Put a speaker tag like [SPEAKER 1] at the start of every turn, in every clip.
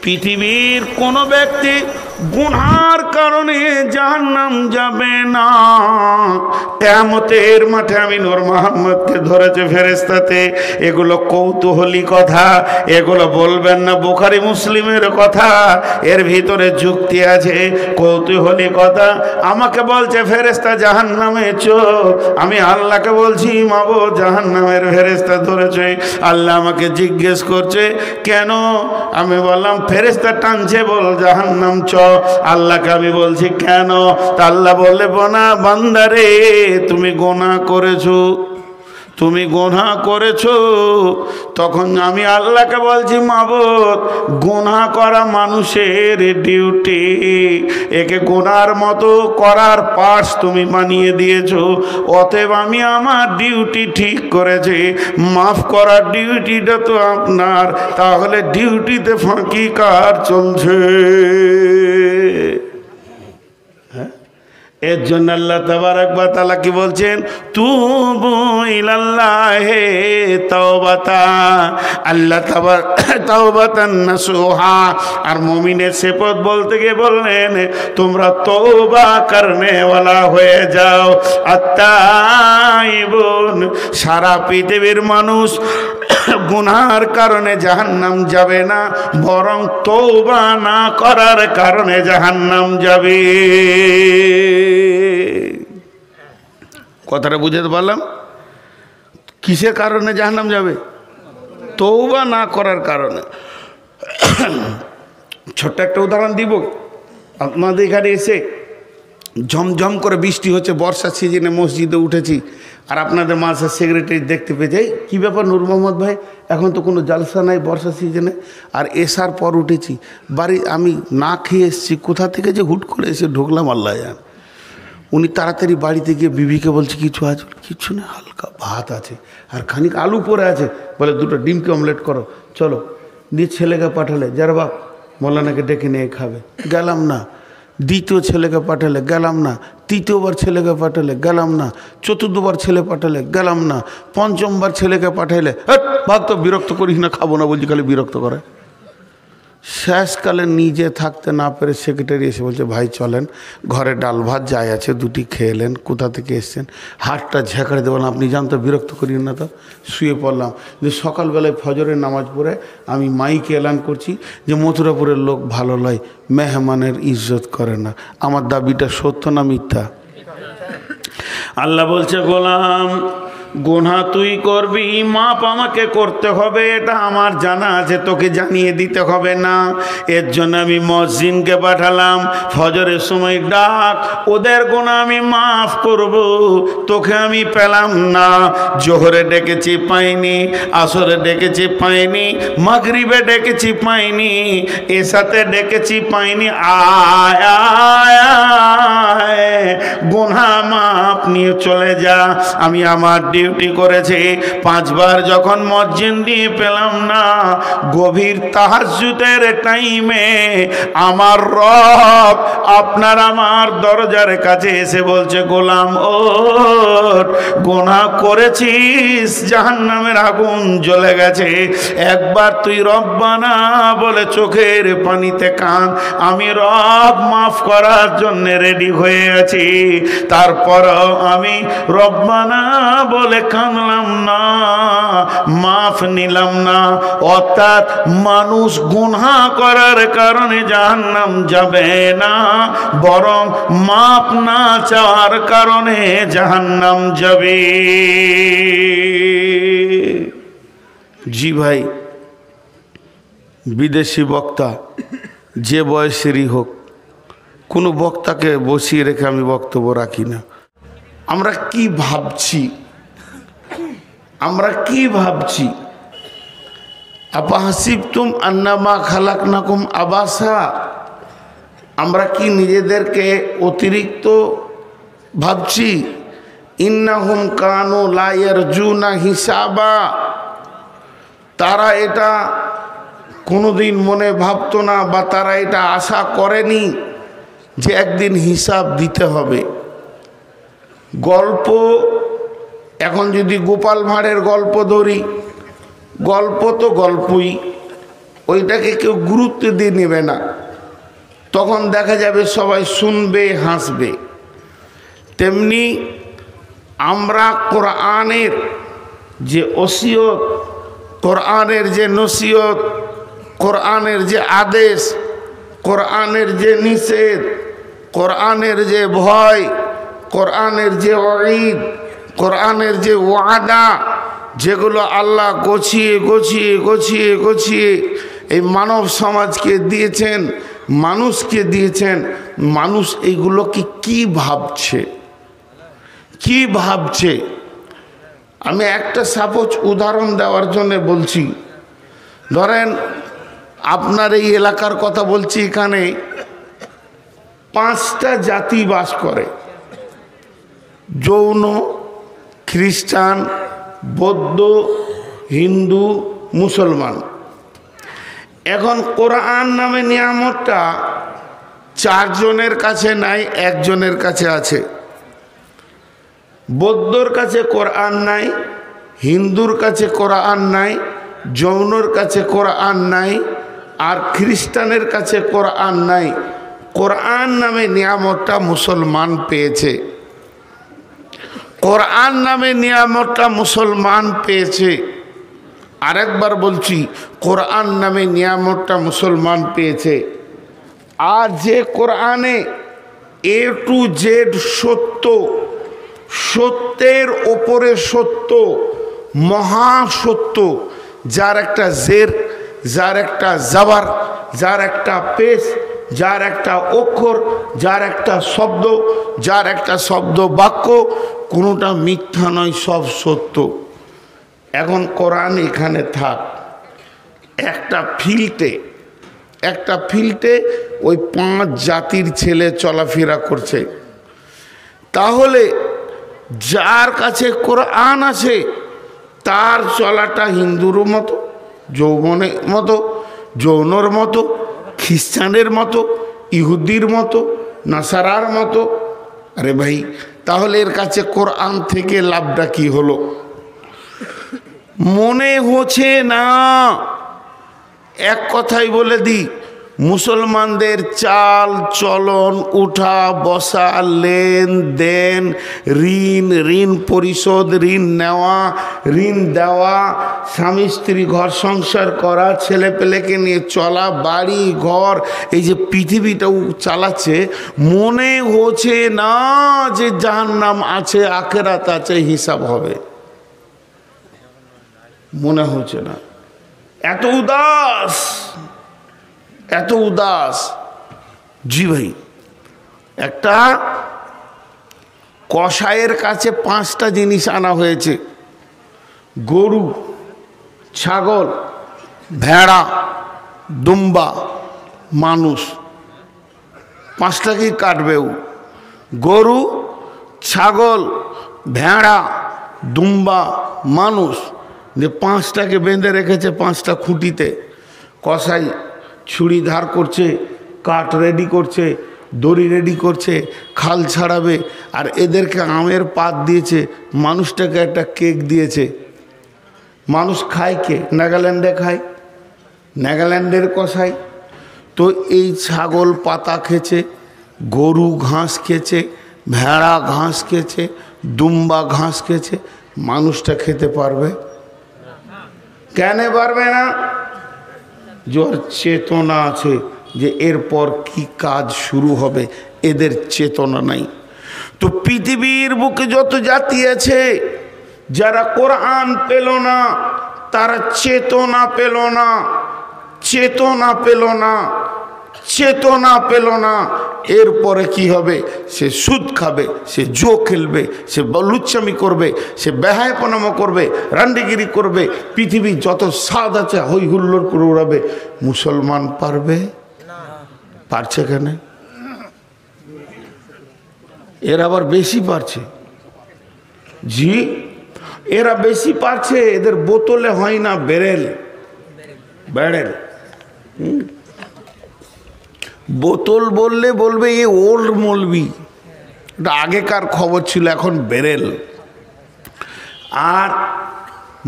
[SPEAKER 1] পৃথিবীর কোন ব্যক্তি গুনার কারণে জাহান্নাম যাবে না। কিয়ামতের মাঠে আমি নূর মোহাম্মদকে ধরেছে ফেরেশতাতে। এগুলো কৌতূহলী কথা, এগুলো বলবেন না বুখারী মুসলিমের কথা, এর ভিতরে যুক্তি আছে, কৌতূহলী কথা। আমাকে বলছে ফেরেশতা জাহান্নামে চো, আমি আল্লাহকে বলছি মাবুদ জাহান্নামের ফেরেশতা ধরেছে। আল্লাহ আমাকে জিজ্ঞেস করছে কেন? আমি বললাম ফেরেশতা টানছে বল জাহান্নাম চ। আল্লাহকে আমি বলছি কেন? তা আল্লাহ বললে বোনা বান্দারে তুমি গুনাহ করেছো, তুমি গুনাহ করেছো। তখন আমি আল্লাহকে বলছি মাবুদ গুনাহ করা মানুষের ডিউটি, একে গুনার মতো করার পাশ তুমি বানিয়ে দিয়েছো। অতএব আমি আমার ডিউটি ঠিক করেছি, মাফ করার ডিউটিটা তো আপনার, তাহলে ডিউটিতে ফাঁকি কার চলছে? এর জন্য আল্লাহ তাবারক ওয়া তাআলা কি বলছেন? তুবু ইলাল্লাহি তাওবাতা, আল্লাহ তাওবাতান নাসুহা। আর মুমিনের সিফত বলতে গিয়ে বললেন তোমরা তওবা করনে ওয়ালা হয়ে যাও। আত্তাইবুন, সারা পৃথিবীর মানুষ গুনার কারণে জাহান্নাম যাবে না, বরং তওবা না করার কারণে জাহান্নাম যাবে। কথাটা বুঝতে পারলাম? কিসের কারণে জাহান্নাম যাবে? তওবা না করার কারণে। ছোট্ট একটা উদাহরণ দিব। আপনাদের এখানে এসে ঝমঝম করে বৃষ্টি হচ্ছে, বর্ষার সিজনে মসজিদে উঠেছি, আর আপনাদের মাঝে সেক্রেটারি দেখতে পেয়ে যাই কী ব্যাপার নূর মোহাম্মদ ভাই, এখন তো কোনো জালসা নাই বর্ষা সিজনে, আর এসার পর উঠেছি বাড়ি, আমি না খেয়ে এসেছি, কোথা থেকে যে হুট করে এসে ঢুকলাম আল্লাহ জানে। উনি তাড়াতাড়ি বাড়িতে গিয়ে বিবিকে বলছে কিছু আছে? কিছু না, হালকা ভাত আছে আর খানিক আলু পরে আছে, বলে দুটো ডিমকে অমলেট করো, চলো। দিয়ে ছেলেকে পাঠালে, যারা বাপ মৌলানাকে ডেকে নিয়ে খাবে, গেলাম না। দ্বিতীয় ছেলেকে পাঠালে, গেলাম না। তৃতীয়বার ছেলেকে পাঠালে, গেলাম না। চতুর্থবার ছেলে পাঠালে, গেলাম না। পঞ্চমবার ছেলেকে পাঠাইলে, ভাগ তো, বিরক্ত করিস না, খাবো না বলছি, খালি বিরক্ত করে। শেষকালে নিজে থাকতে না পেরে সেক্রেটারি এসে বলছে ভাই চলেন, ঘরে ডাল ভাত যাই আছে দুটি খেয়েলেন, কোথা থেকে এসছেন, হাতটা ঝেঁকড়ে দেবেন, আপনি জানতো বিরক্ত করিন না। তো শুয়ে পড়লাম। যে সকালবেলায় ফজরের নামাজ পড়ে আমি মাইকে এলান করছি যে মথুরাপুরের লোক ভালো লয়, মেহমানের ইজ্জত করে না। আমার দাবিটা সত্য না মিথ্যা? আল্লাহ বলছে গোলাম গুনাহ তুই করবি, মাপ আমাকে করতে হবে, এটা আমার জানা আছে, তোকে জানিয়ে দিতে হবে না। এর জন্য আমি মুয়াজ্জিনকে পাঠালাম, ফজরের সময় ডাক, ওদের গুনাহ আমি মাফ করব, তোকে আমি পেলাম না। জোহরে ডেকেছি পাইনি, আসরে ডেকেছি পাইনি, মাগরিবে ডেকেছি পাইনি, এসাতে ডেকেছি পাইনি, আয় আয় আয় গুনাহ মাপ নিয়ে চলে যা। আমি আমার ডিউটি করেছে। 5 বার যখন মুয়াজ্জিন দিয়ে পেলাম না, গভীর তাহাজ্জুদের টাইমে আমার রব আপনার আমার দরজার কাছে এসে বলছে গোলাম ওঠ, গুনাহ করেছিস, জাহান্নামের আগুন জ্বলে গেছে, একবার তুই রব্বানা বলে চোখের পানিতে কাঁদ, আমি রব মাফ করার জন্য রেডি হয়ে আছি। তারপরও আমি রব্বানা বলে কাঁদলাম না, মাফ নিলাম না। অর্থাৎ মানুষ গুনাহ করার কারণে জাহান্নাম যাবে না, বরং মাফ না চাওয়ার কারণে জাহান্নাম যাবে। জি ভাই, বিদেশি বক্তা যে বয়সেরই হোক, কোনো বক্তাকে বসিয়ে রেখে আমি বক্তব্য রাখি না। আমরা কি ভাবছি, আমরা কি ভাবছি? আপাহাসিবতুম আন্নামা খালাকনাকুম আবাসা, আমরা কি নিজেদেরকে অতিরিক্ত ভাবছি? ইন্নাহুম কানু লা ইয়ারজুনা হিসাবা, তারা এটা কোনোদিন মনে ভাবতো না, বা তারা এটা আশা করেনি যে একদিন হিসাব দিতে হবে। গল্প, এখন যদি গোপাল ভাঁড়ের গল্প ধরি, গল্প তো গল্পই, ওইটাকে কেউ গুরুত্ব দিয়ে নেবে না। তখন দেখা যাবে সবাই শুনবে, হাসবে। তেমনি আমরা কোরআনের যে ওসিয়ত, কোরআনের যে নসিহত, কোরআনের যে আদেশ, কোরআনের যে নিষেধ, কোরআনের যে ভয়, কোরআনের যে ওয়াঈদ, কোরআনের যে ওয়াদা, যেগুলো আল্লাহ গছিয়ে গছিয়ে গছিয়ে গছিয়ে এই মানব সমাজকে দিয়েছেন, মানুষকে দিয়েছেন, মানুষ এইগুলোকে কি ভাবছে, কি ভাবছে। আমি একটা সাপোজ উদাহরণ দেওয়ার জন্য বলছি। ধরেন আপনার এই এলাকার কথা বলছি, এখানে 5টা জাতি বাস করে: জৈন, খ্রিস্টান, বৌদ্ধ, হিন্দু, মুসলমান। এখন কোরআন নামে নিয়ামতটা 4 জনের কাছে নাই, 1 জনের কাছে আছে। বৌদ্ধর কাছে কোরআন নাই, হিন্দুর কাছে কোরআন নাই, জৈনর কাছে কোরআন নাই, আর খ্রিস্টানের কাছে কোরআন নাই। কোরআন নামে নিয়ামতটা মুসলমান পেয়েছে। কোরআন নামে নিয়ামতটা মুসলমান পেয়েছে। আরেকবার বলছি, কোরআন নামে নিয়ামতটা মুসলমান পেয়েছে। আর যে কোরআনে A to Z সত্য, সত্যের ওপরে সত্য, মহাসত্য, যার একটা জের, যার একটা জাবার, যার একটা পেশ, যার একটা অক্ষর, যার একটা শব্দ, যার একটা শব্দ বাক্য, কোনোটা মিথ্যা নয়, সব সত্য। এখন কোরআন এখানে থাক, একটা ফিল্টে ওই 5 জাতির ছেলে চলাফেরা করছে। তাহলে যার কাছে কোরআন আছে তার চলাটা হিন্দুর মতো, জৈনর মতো, খ্রিস্টানের মতো, ইহুদির মতো, নাসারার মতো। আরে ভাই, তাহলে এর কাছে কোরআন থেকে লাভটা কি হলো? মনে হচ্ছে না। এক কথাই বলে দিই, মুসলমানদের চাল চলন, উঠা বসা, লেনদেন, ঋণ পরিশোধ, ঋণ নেওয়া, ঋণ দেওয়া, স্বামী স্ত্রী ঘর সংসার করা, ছেলে পেলেকে নিয়ে চলা, বাড়ি ঘর, এই যে পৃথিবীটাও চালাচ্ছে, মনে হচ্ছে না যে জাহান্নাম আছে, আখিরাত আছে, হিসাব হবে। মনে হচ্ছে না। এত উদাস, এত উদাস। জি ভাই, একটা কসাইয়ের কাছে 5টা জিনিস আনা হয়েছে: গরু, ছাগল, ভেড়া, দুম্বা, মানুষ। 5টাকেই কাটবে ও। গরু, ছাগল, ভেড়া, দুম্বা, মানুষ, যে 5টাকে বেঁধে রেখেছে 5টা খুঁটিতে। কসাই ছুরি ধার করছে, কাঠ রেডি করছে, দড়ি রেডি করছে, খাল ছাড়াবে। আর এদেরকে আমের পাত দিয়েছে, মানুষটাকে একটা কেক দিয়েছে। মানুষ খায় কে? নাগাল্যান্ডে খায়, নাগাল্যান্ডের কসাই। তো এই ছাগল পাতা খেয়েছে, গরু ঘাস খেয়েছে, ভেড়া ঘাস খেয়েছে, দুম্বা ঘাস খেয়েছে, মানুষটা খেতে পারবে? কেন পারবে না? যার চেতনা আছে যে এরপর কি কাজ শুরু হবে, এদের চেতনা নাই। তো পৃথিবীর বুকে যত জাতি আছে, যারা কোরআন পেল না, তারা চেতনা পেল না, চেতনা পেল না, চেতনা পেল না। এরপরে কি হবে? সে সুদ খাবে, সে জো খেলবে, সে লুচ্চামি করবে, সে বেহায়াপনামা করবে, রান্ডিগিরি করবে, পৃথিবীর যত স্বাদ আছে হই হুল্লোড় করে উড়াবে। মুসলমান পারবে? পারছে কেন? এরা আবার বেশি পারছে। জি, এরা বেশি পারছে। এদের বোতলে হয় না, বেরেল, ব্যারেল। বোতল বললে বলবে এ ওল্ড মলবি, এটা আগেকার খবর ছিল, এখন বেরেল। আর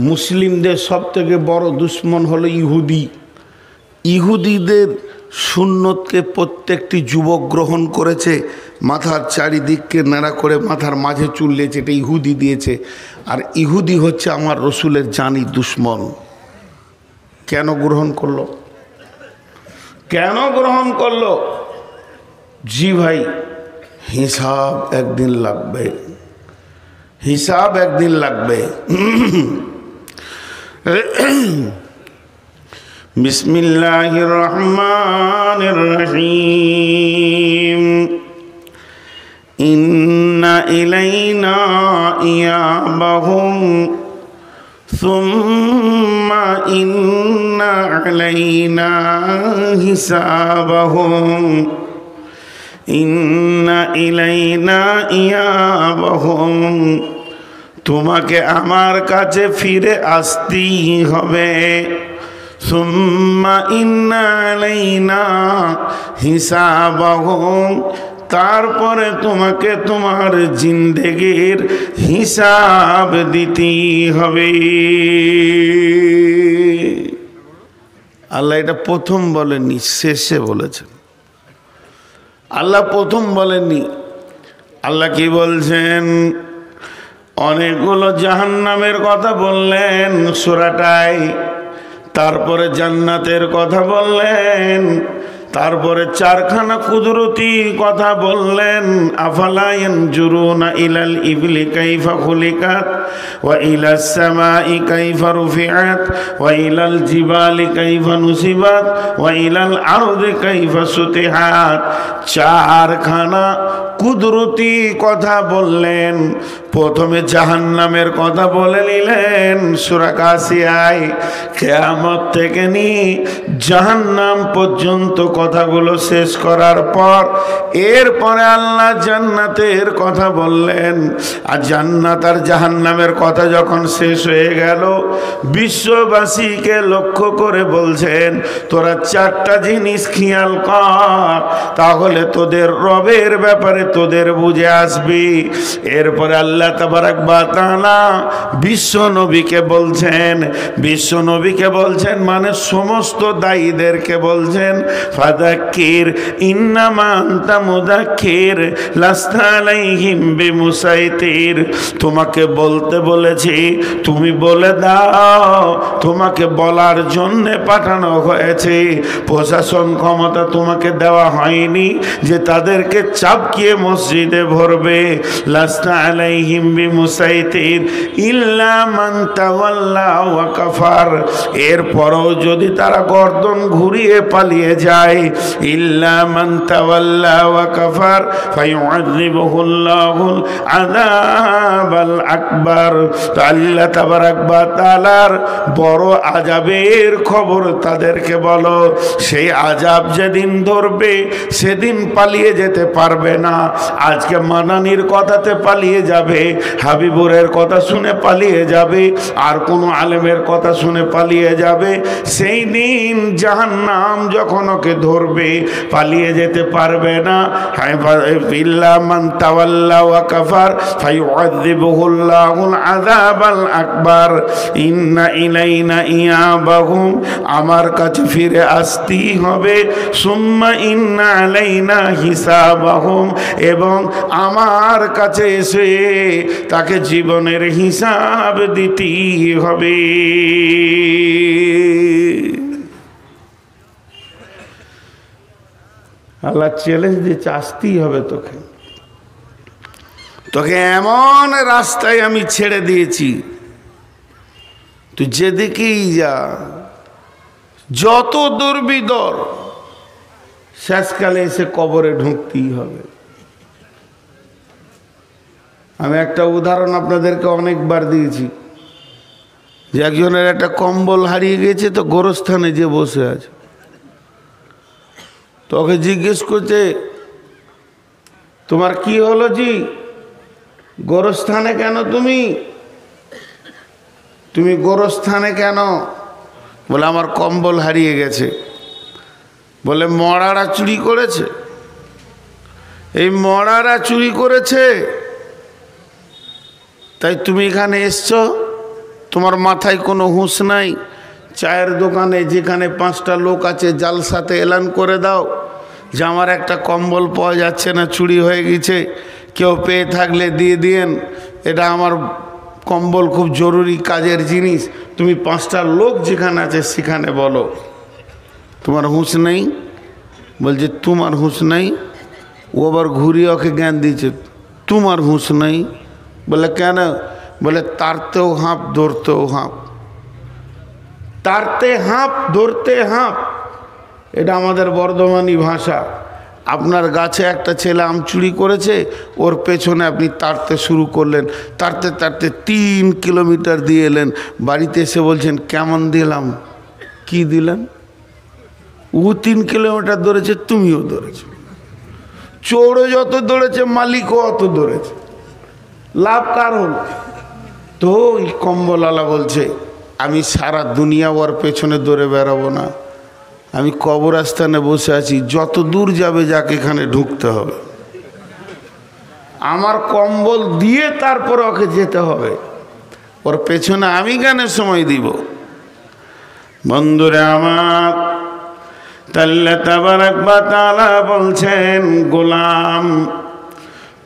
[SPEAKER 1] মুসলিমদের সব থেকে বড় দুশ্মন হলো ইহুদি। ইহুদিদের সুন্নতকে প্রত্যেকটি যুবক গ্রহণ করেছে, মাথার চারিদিককে নাড়া করে মাথার মাঝে চুললেছে, এটা ইহুদি দিয়েছে। আর ইহুদি হচ্ছে আমার রসুলের জানি দুশ্মন। কেন গ্রহণ করলো? কেন গ্রহণ করলো? জি ভাই, হিসাব একদিন লাগবে, হিসাব একদিন লাগবে। বিসমিল্লাহির রহমানির রহিম। ইন্না ইলাইনা ইয়াবাহুম সুম্মা ইন্না আলাইনা হিসাবাহুম। ইন্না ইলাইনা ইয়াবাহুম, তোমাকে আমার কাছে ফিরে আসতেই হবে। সুম্মা ইন্না আলাইনা হিসাবাহুম, তারপরে তোমাকে তোমার জিন্দেগির হিসাব দিতেই হবে। আল্লাহ এটা প্রথম বলেননি, শেষে বলেছেন। আল্লাহ প্রথম বলেননি। আল্লাহ কি বলছেন? অনেকগুলো জাহান্নামের কথা বললেন সূরাটায়, তারপরে জান্নাতের কথা বললেন, তারপরে চারখানা কুদরতি কথা বললেন। আফালা ইয়ানজুরুনা ইলাল ইবলি কাইফা খুলিকাত ওয়া ইলাস সামাই কাইফা রুফিআত ওয়া ইলাল জিবালি কাইফা নুসিবাত ওয়া ইলাল আরদি কাইফা সুতিহাত। চারখানা কুদরতি কথা বললেন। প্রথমে জাহান্নামের কথা বলে নিলেন সূরা কাসিয়ায়। কিয়ামত থেকে নিয়ে জাহান্নাম পর্যন্ত কথাগুলো শেষ করার পর এরপরে আল্লাহ জান্নাতের কথা বললেন। আর জান্নাত আর জাহান্নামের কথা যখন শেষ হয়ে গেল, বিশ্ববাসীকে লক্ষ্য করে বলছেন, তোরা চারটা জিনিস খেয়াল কর, তাহলে তোদের রবের ব্যাপারে তোদের বুঝে আসবি। এরপরে আল্লাহ তাবারাক ওয়া তাআলা বিশ্ব নবীকে বলছেন, বিশ্ব নবীকে বলছেন মানে সমস্ত দায়ীদেরকে বলছেন, ফাযাক্কির ইন্নামা আনতা মুযাক্কির লাস্তা আলাইহিম বিমুসাইতির। তোমাকে বলতে বলেছি, তুমি বলে দাও। তোমাকে বলার জন্য পাঠানো হয়েছে, প্রশাসন ক্ষমতা তোমাকে দেওয়া হয়নি যে তাদেরকে চাপকিয়ে মসজিদে ভরবে। লাস্তা আলাইহিম বিমুসাইতির ইল্লা মান তাওয়াল্লা ওয়া কাফার। এরপরও যদি তারা গর্দন ঘুরিয়ে পালিয়ে যায়, ইল্লা মান তাওয়াল্লা ওয়া কাফার ফায়ুআযিবুহুল্লাহুল আযাবাল আকবার। তো আল্লাহ তাবারাক ওয়া তাআলার বড় আযাবের খবর তাদেরকে বলো। সেই আযাব যেদিন ধরবে সেদিন পালিয়ে যেতে পারবে না। আজকে মানানির কথাতে পালিয়ে যাবে, হাবিবুরের কথা শুনে পালিয়ে যাবে, আর কোনো আলেমের কথা শুনে পালিয়ে যাবে। সেই দিন জাহান্নাম যখন ওকে ধরবে পালিয়ে যেতে পারবে না। ইল্লা মান তাওয়াল্লা ওয়া কাফার ফায়ুআযিবুহুল্লাহুল আযাবাল আকবার। ইন্না ইলাইনা ইয়াবাহুম, আমার কাছে ফিরে আসতেই হবে। সুম্মা ইন্না আলাইনা হিসাবাহুম, এবং আমার কাছে এসে তাকে জীবনের হিসাব দিতেই হবে। আল্লাহ চ্যালেঞ্জ দিচ্ছে, আসতেই হবে তোকে। তোকে এমন রাস্তায় আমি ছেড়ে দিয়েছি, তুই যেদিকেই যা, যত দুর্বিদর, শেষকালে এসে কবরে ঢুকতেই হবে। আমি একটা উদাহরণ আপনাদেরকে অনেকবার দিয়েছি যে একজনের একটা কম্বল হারিয়ে গেছে, তো গোরস্থানে যে বসে আছে, তোকে জিজ্ঞেস করছে, তোমার কি হলো জি, গোরস্থানে কেন তুমি গোরস্থানে কেন? বলে আমার কম্বল হারিয়ে গেছে। বলে মরারা চুরি করেছে? এই মরারা চুরি করেছে তাই তুমি এখানে এসছো? তোমার মাথায় কোনো হুঁশ নাই? চায়ের দোকানে যেখানে 5টা লোক আছে জালসাতে এলান করে দাও যে আমার একটা কম্বল পাওয়া যাচ্ছে না, চুরি হয়ে গেছে, কেউ পেয়ে থাকলে দিয়ে দিয়েন, এটা আমার কম্বল খুব জরুরি কাজের জিনিস। তুমি 5টা লোক যেখানে আছে সেখানে বলো। তোমার হুঁশ নেই? বলছে তোমার হুঁশ নেই? ও আবার ঘুরিয়ে ওকে জ্ঞান দিয়েছে, তোমার হুঁশ নেই? বলে কেন? বলে তারতেও হাঁপ ধরতেও হাঁপ। তারতে হাঁপ ধরতে হাঁপ, এটা আমাদের বর্ধমানী ভাষা। আপনার গাছে একটা ছেলে আম চুরি করেছে, ওর পেছনে আপনি তাড়তে শুরু করলেন, তাড়তে তাড়তে 3 কিলোমিটার দিয়ে এলেন, বাড়িতে এসে বলছেন কেমন দিলাম? কি দিলেন? ও 3 কিলোমিটার দৌড়েছে, তুমিও দৌড়েছো। চোরে যত দৌড়েছে মালিকও অত দৌড়েছে, লাভ কার হল? তো এই কম্বলওয়ালা বলছে আমি সারা দুনিয়া ওর পেছনে দৌড়ে বেড়াবো না, আমি কবরস্থানে বসে আছি, যত দূর যাবে যাকে এখানে ঢুকতে হবে, আমার কম্বল দিয়ে তারপর ওকে যেতে হবে, ওর পেছনে আমি কেন সময় দিব? বন্ধুরে আমার, আল্লাহ তাবারক ওয়া তাআলা বলছেন গোলাম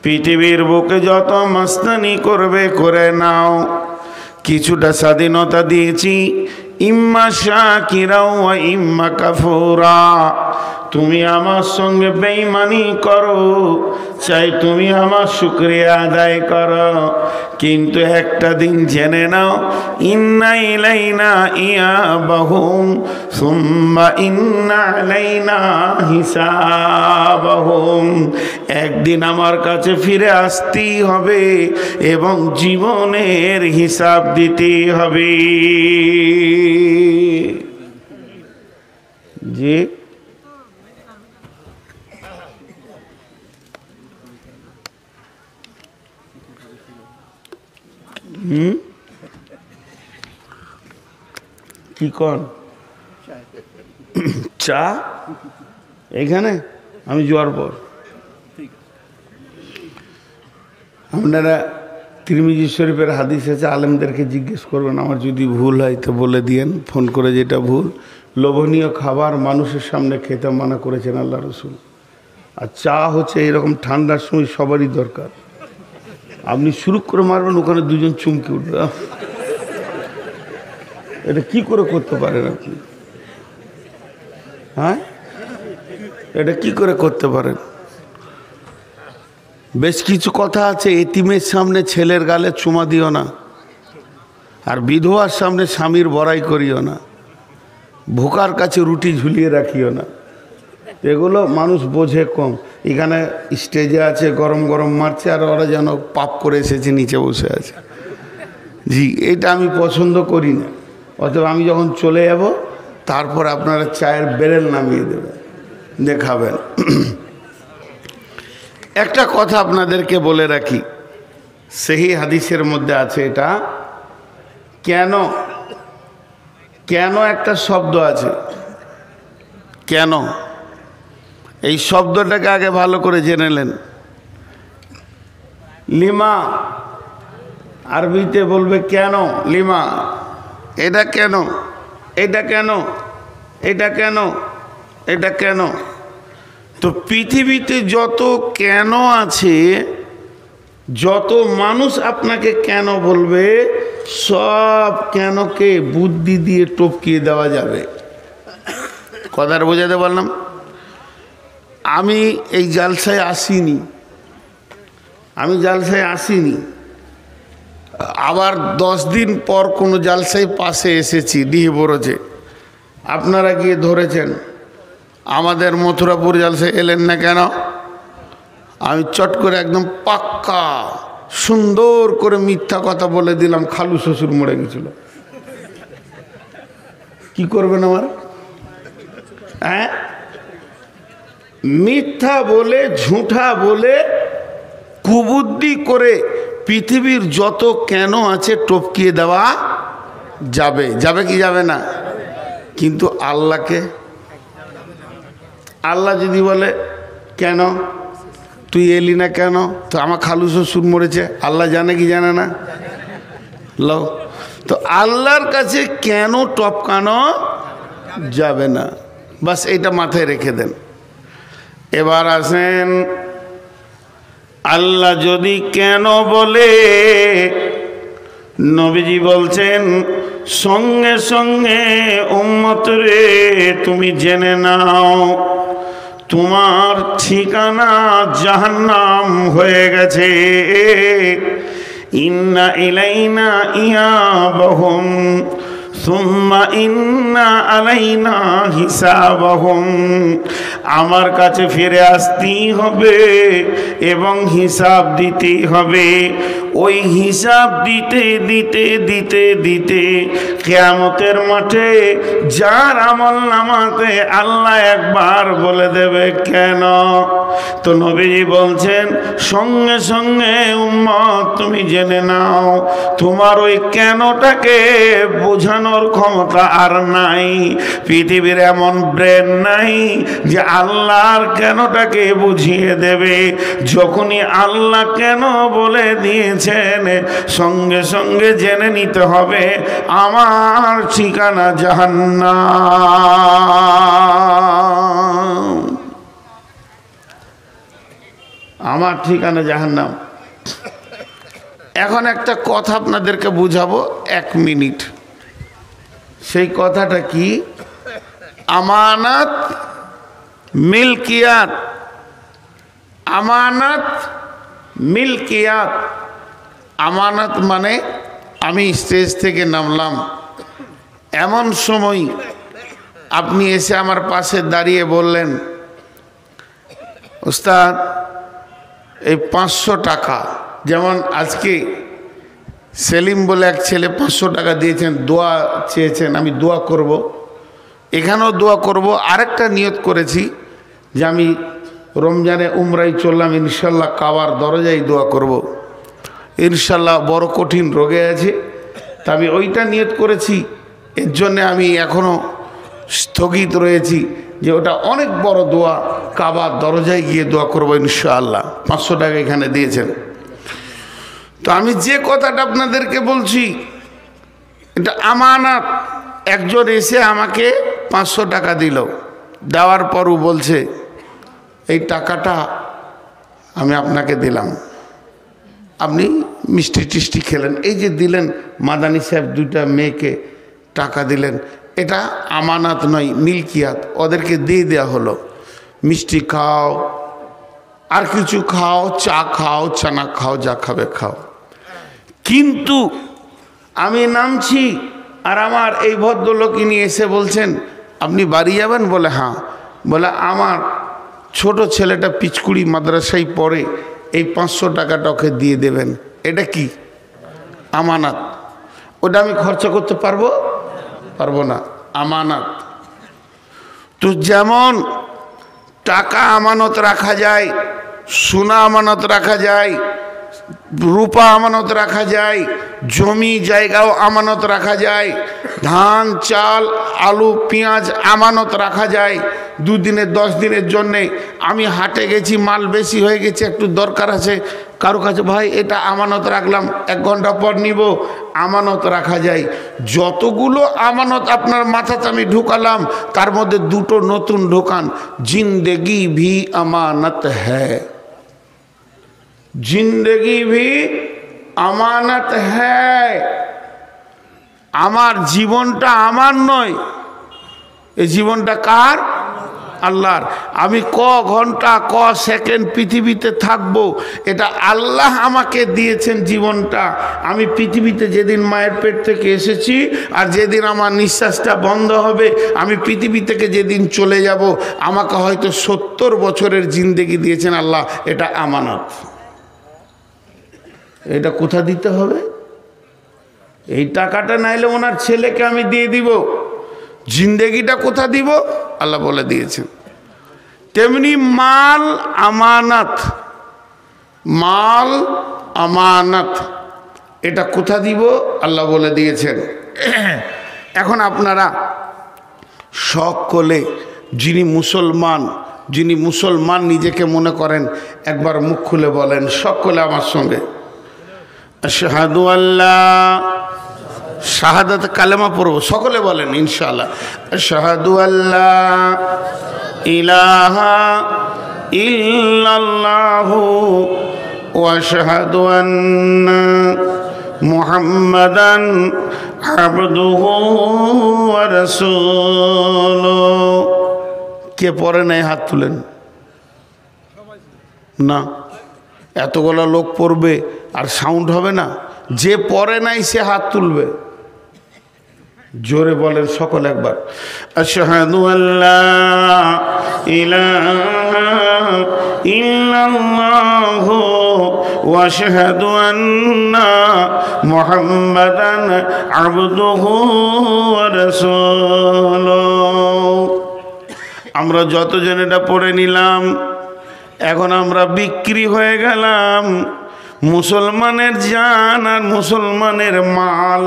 [SPEAKER 1] পৃথিবীর বুকে যত মাস্তানি করবে করে নাও, কিছুটা স্বাধীনতা দিয়েছি, ইম্মা শাকিরা ওয়া ইম্মা কাফুরা। তুমি আমার সঙ্গে বেঈমানি করো, চাই তুমি আমার শুকরিয়া আদায় করো, কিন্তু একটা দিন জেনে নাও ইন্না ইলাইনা ইয়াবাহুম সুম্মা ইন্না আলাইনা হিসাবাহুম। একদিন আমার কাছে ফিরে আসতেই হবে এবং জীবনের হিসাব দিতেই হবে। জি কি কন? চা এখানে আমি যাওয়ার পর আপনারা তিরমিজি শরীফের হাদিস আছে, আলেমদেরকে জিজ্ঞেস করবেন, আমার যদি ভুল হয় তো বলে দিয়েন ফোন করে যেটা ভুল। লোভনীয় খাবার মানুষের সামনে খেতে মানা করেছেন আল্লাহ রসুল। আর চা হচ্ছে এরকম ঠান্ডার সময় সবারই দরকার। আপনি শুরু করে মারবেন, ওখানে দুজন চুমকে উঠবে। এটা কি করে করতে পারেন আপনি? হ্যাঁ, এটা কি করে করতে পারেন? বেশ কিছু কথা আছে, এতিমের সামনে ছেলের গালে চুমা দিও না, আর বিধবার সামনে স্বামীর বড়াই করিও না, ভোকার কাছে রুটি ঝুলিয়ে রাখিও না। এগুলো মানুষ বোঝে কম। এখানে স্টেজে আছে, গরম গরম মারছে, আর ওরা যেন পাপ করে এসেছে নিচে বসে আছে। জি, এটা আমি পছন্দ করি না। অতএব আমি যখন চলে যাব তারপর আপনারা চায়ের বেরেল নামিয়ে দেবেন, দেখাবেন। একটা কথা আপনাদেরকে বলে রাখি, সেই হাদিসের মধ্যে আছে এটা। কেন কেন একটা শব্দ আছে, কেন এই শব্দটাকে আগে ভালো করে জেনে নেন। লিমা আরবিতে বলবে কেন, লিমা, এটা কেন, এটা কেন, এটা কেন, এটা কেন। তো পৃথিবীতে যত কেন আছে, যত মানুষ আপনাকে কেন বলবে, সব কেনকে বুদ্ধি দিয়ে টপকিয়ে দেওয়া যাবে। কথার বোঝাতে পারলাম? আমি এই জালসায় আসিনি, আমি জালসায় আসিনি, আবার 10 দিন পর কোনো জালসায় পাশে এসেছি ডিহিবরজে, আপনারা গিয়ে ধরেছেন আমাদের মথুরাপুর জালসায় এলেন না কেন? আমি চট করে একদম পাক্কা সুন্দর করে মিথ্যা কথা বলে দিলাম, খালু শ্বশুর মরে গেছিল। কি করবেন আমার? হ্যাঁ, মিথ্যা বলে, ঝুঁঠা বলে, কুবুদ্ধি করে পৃথিবীর যত কেন আছে টপকিয়ে দেওয়া যাবে। যাবে কি যাবে না? কিন্তু আল্লাহকে, আল্লাহ যদি বলে কেন তুই এলি না কেন, তো আমার খালু শ্বশুর মরেছে, আল্লাহ জানে কি জানে না? লো তো আল্লাহর কাছে কেন টপকানো যাবে না, বাস এটা মাথায় রেখে দেন। এবার আসেন, আল্লাহ যদি কেন বলে, নবীজি বলছেন সঙ্গে সঙ্গে উম্মত রে তুমি জেনে নাও তোমার ঠিকানা জাহান্নাম হয়ে গেছে। ইন্না ইলাইনা ইয়াবাহুম সুম্মা ইন্না আলাইনা হিসাবাহুম, আমার কাছে ফিরে আসতেই হবে এবং হিসাব দিতেই হবে। ওই হিসাব দিতে দিতে দিতে দিতে কিয়ামতের মাঠে যার আমল নামাতে আল্লাহ একবার বলে দেবে কেন, তো নবীজি বলছেন সঙ্গে সঙ্গে উম্মত তুমি জেনে নাও তোমার ওই কেনটাকে বোঝানোর ক্ষমতা আর নাই। পৃথিবীর এমন ব্রেন নাই যে আল্লাহর কেনটাকে বুঝিয়ে দেবে। যখনই আল্লাহ কেন বলে দিয়েছেন সঙ্গে সঙ্গে জেনে নিতে হবে আমার ঠিকানা জাহান্নাম, আমার ঠিকানা জাহান্নাম। এখন একটা কথা আপনাদেরকে বুঝাবো 1 মিনিট। সেই কথাটা কি? আমানত মিলকিয়াত, আমানত মিলকিয়াত। আমানত মানে আমি স্টেজ থেকে নামলাম, এমন সময় আপনি এসে আমার পাশে দাঁড়িয়ে বললেন ওস্তাদ এই 500 টাকা, যেমন আজকে সেলিম বলে এক ছেলে 500 টাকা দিয়েছেন, দোয়া চেয়েছেন, আমি দোয়া করব, এখানেও দোয়া করব। আরেকটা নিয়ত করেছি যে আমি রমজানে উমরাই চললাম, ইনশাল্লাহ কাবার দরজায় দোয়া করব। ইনশাল্লাহ বড় কঠিন রোগে আছে, তা আমি ওইটা নিয়ত করেছি। এর জন্যে আমি এখনও স্থগিত রয়েছি যে ওটা অনেক বড় দোয়া, কাবার দরজায় গিয়ে দোয়া করবো ইনশাআল্লাহ। 500 টাকা এখানে দিয়েছেন। তো আমি যে কথাটা আপনাদেরকে বলছি এটা আমানত। একজন এসে আমাকে 500 টাকা দিল, দেওয়ার পরও বলছে এই টাকাটা আমি আপনাকে দিলাম, আপনি মিষ্টি টিষ্টি খেলেন, এই যে দিলেন মাদানী সাহেব 2টা মেয়েকে টাকা দিলেন, এটা আমানত নয়, মিলকিয়াত। ওদেরকে দিয়ে দেওয়া হলো, মিষ্টি খাও, আর কিছু খাও, চা খাও, চানা খাও, যা খাবে খাও। কিন্তু আমি নামছি আর আমার এই ভদ্রলোক ইনি এসে বলছেন আপনি বাড়ি যাবেন? বলে হ্যাঁ। বলে আমার ছোট ছেলেটা পিচকুড়ি মাদ্রাসায় পড়ে, এই 500 টাকাটা ওকে দিয়ে দেবেন। এটা কি? আমানত। ওটা আমি খরচা করতে পারবো? পারবো না, আমানত। তো যেমন টাকা আমানত রাখা যায়, সোনা আমানত রাখা যায়, রূপা আমানত রাখা যায়, জমি জায়গাও আমানত রাখা যায়, ধান চাল আলু পেঁয়াজ আমানত রাখা যায়। 2 দিনের 10 দিনের জন্যে আমি হাটে গেছি, মাল বেশি হয়ে গেছে, একটু দরকার আছে কারো কাছে, ভাই এটা আমানত রাখলাম, 1 ঘন্টা পর নিব, আমানত রাখা যায়। যতগুলো আমানত আপনার মাথাতে আমি ঢুকালাম তার মধ্যে 2টো নতুন ঢোকান। জিন্দেগি ভি আমানত হ্যায়, জিন্দেগি ভি আমানত হ্যায়। আমার জীবনটা আমার নয়, এই জীবনটা কার? আল্লাহর। আমি ক ঘন্টা ক সেকেন্ড পৃথিবীতে থাকবো এটা আল্লাহ আমাকে দিয়েছেন জীবনটা। আমি পৃথিবীতে যেদিন মায়ের পেট থেকে এসেছি আর যেদিন আমার নিঃশ্বাসটা বন্ধ হবে, আমি পৃথিবী থেকে যেদিন চলে যাব, আমাকে হয়তো 70 বছরের জিন্দেগি দিয়েছেন আল্লাহ, এটা আমানত। এটা কোথা দিতে হবে? এই টাকাটা নাইলে ওনার ছেলেকে আমি দিয়ে দিব, জিন্দেগিটা কোথা দিব? আল্লাহ বলে দিয়েছেন। তেমনি মাল আমানত, মাল আমানত, এটা কোথা দিব? আল্লাহ বলে দিয়েছেন। এখন আপনারা সকলে যিনি মুসলমান নিজেকে মনে করেন একবার মুখ খুলে বলেন সকলে আমার সঙ্গে, আশহাদু আল্লাহ শাহাদাত কালেমা পড়ব, সকলে বলেন ইনশাআল্লাহ। আশহাদু আল্লা ইলাহা ইল্লাল্লাহু ওয়া আশহাদু আন্না মুহাম্মাদান আবদুহু ওয়া রাসূলুহু। কে পড়ে নাই হাত তুলেন না, এতগুলো লোক পড়বে আর সাউন্ড হবে না। যে পড়ে নাই সে হাত তুলবে, জোরে বলেন সকল একবার। আশহাদু আল্লা ইলাহা ইল্লাল্লাহু ওয়া আশহাদু আন্না মুহাম্মাদান আবদুহু ওয়া রাসূলুহু। আমরা যতজন এটা পড়ে নিলাম, এখন আমরা বিক্রি হয়ে গেলাম। মুসলমানের জান আর মুসলমানের মাল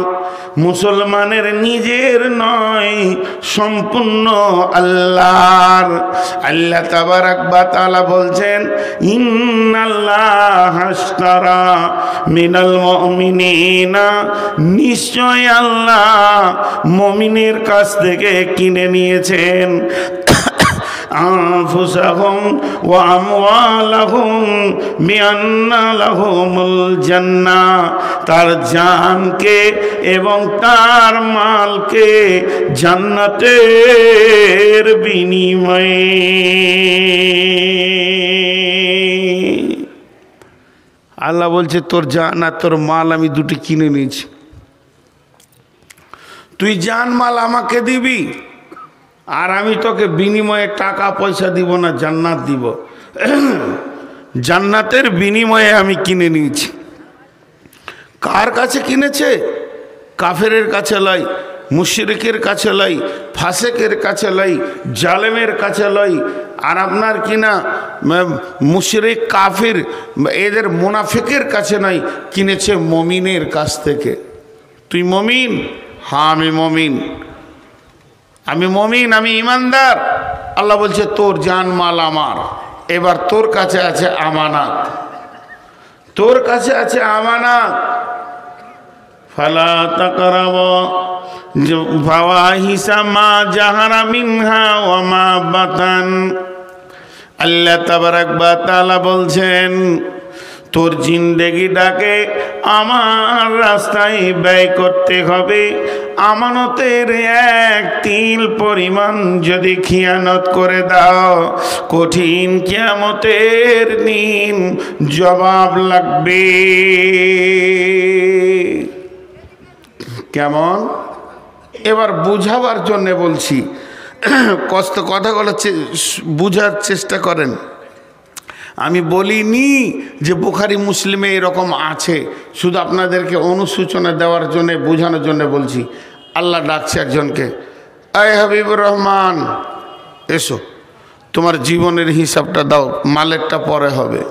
[SPEAKER 1] মুসলমানের নিজের নয়, সম্পূর্ণ আল্লাহর। আল্লাহ তাবারাক ওয়া তাআলা বলছেন, ইন্নাল্লাহা আশতারা মিনাল মুমিনিনা, নিশ্চয় আল্লাহ মুমিনের কাছ থেকে কিনে নিয়েছেন আনফুসাহুম ওয়া আমওয়ালাহুম বিআন্না লাহুমুল জান্নাহ, তার জানকে এবং তার মালকে জান্নাতের বিনিময়ে। আল্লাহ বলছে তোর জান আর তোর মাল আমি দুটি কিনে নিয়েছি, তুই জান মাল আমাকে দিবি আর আমি তোকে বিনিময়ে টাকা পয়সা দিব না, জান্নাত দিব। জান্নাতের বিনিময়ে আমি কিনে নিয়েছি। কার কাছে কিনেছে? কাফেরের কাছে লয়, মুশরিকের কাছে লয়, ফাসেকের কাছে লয়, জালেমের কাছে লয়। আর আপনার কিনা মুশরিক কাফির এদের মুনাফিকের কাছে নয়, কিনেছে মমিনের কাছ থেকে। তুই মমিন? হ্যাঁ আমি মমিন, আমি মমিন, আমি ইমানদার। আল্লাহ বলছে তোর জান মাল আমার, এবার তোর কাছে আছে আমানত, তোর কাছে আছে আমানত। ফালা তাকরাবু ফাওয়াহিশা মা জাহারা মিনহা ওয়া মা বাতান। আল্লাহ তাবারাক ওয়া তাআলা বলছেন তোর জিন্দেগিটাকে আমার রাস্তায় ব্যয় করতে হবে। আমানতের এক তিল পরিমাণ যদি খিয়ানত করে দাও, কঠিন কিয়ামতের দিন জবাব লাগবে। কেমন? এবার বুঝাবার জন্য বলছি, কথাগুলো বুঝার চেষ্টা করেন। আমি বলিনি যে বুখারী মুসলিমে এরকম আছে, শুধু আপনাদেরকে অনুসূচনা দেওয়ার জন্য, বোঝানোর জন্য বলছি। আল্লাহ ডাকছে একজনকে, আয় হাবিবুর রহমান এসো, তোমার জীবনের হিসাবটা দাও, মালেরটা পরে হবে।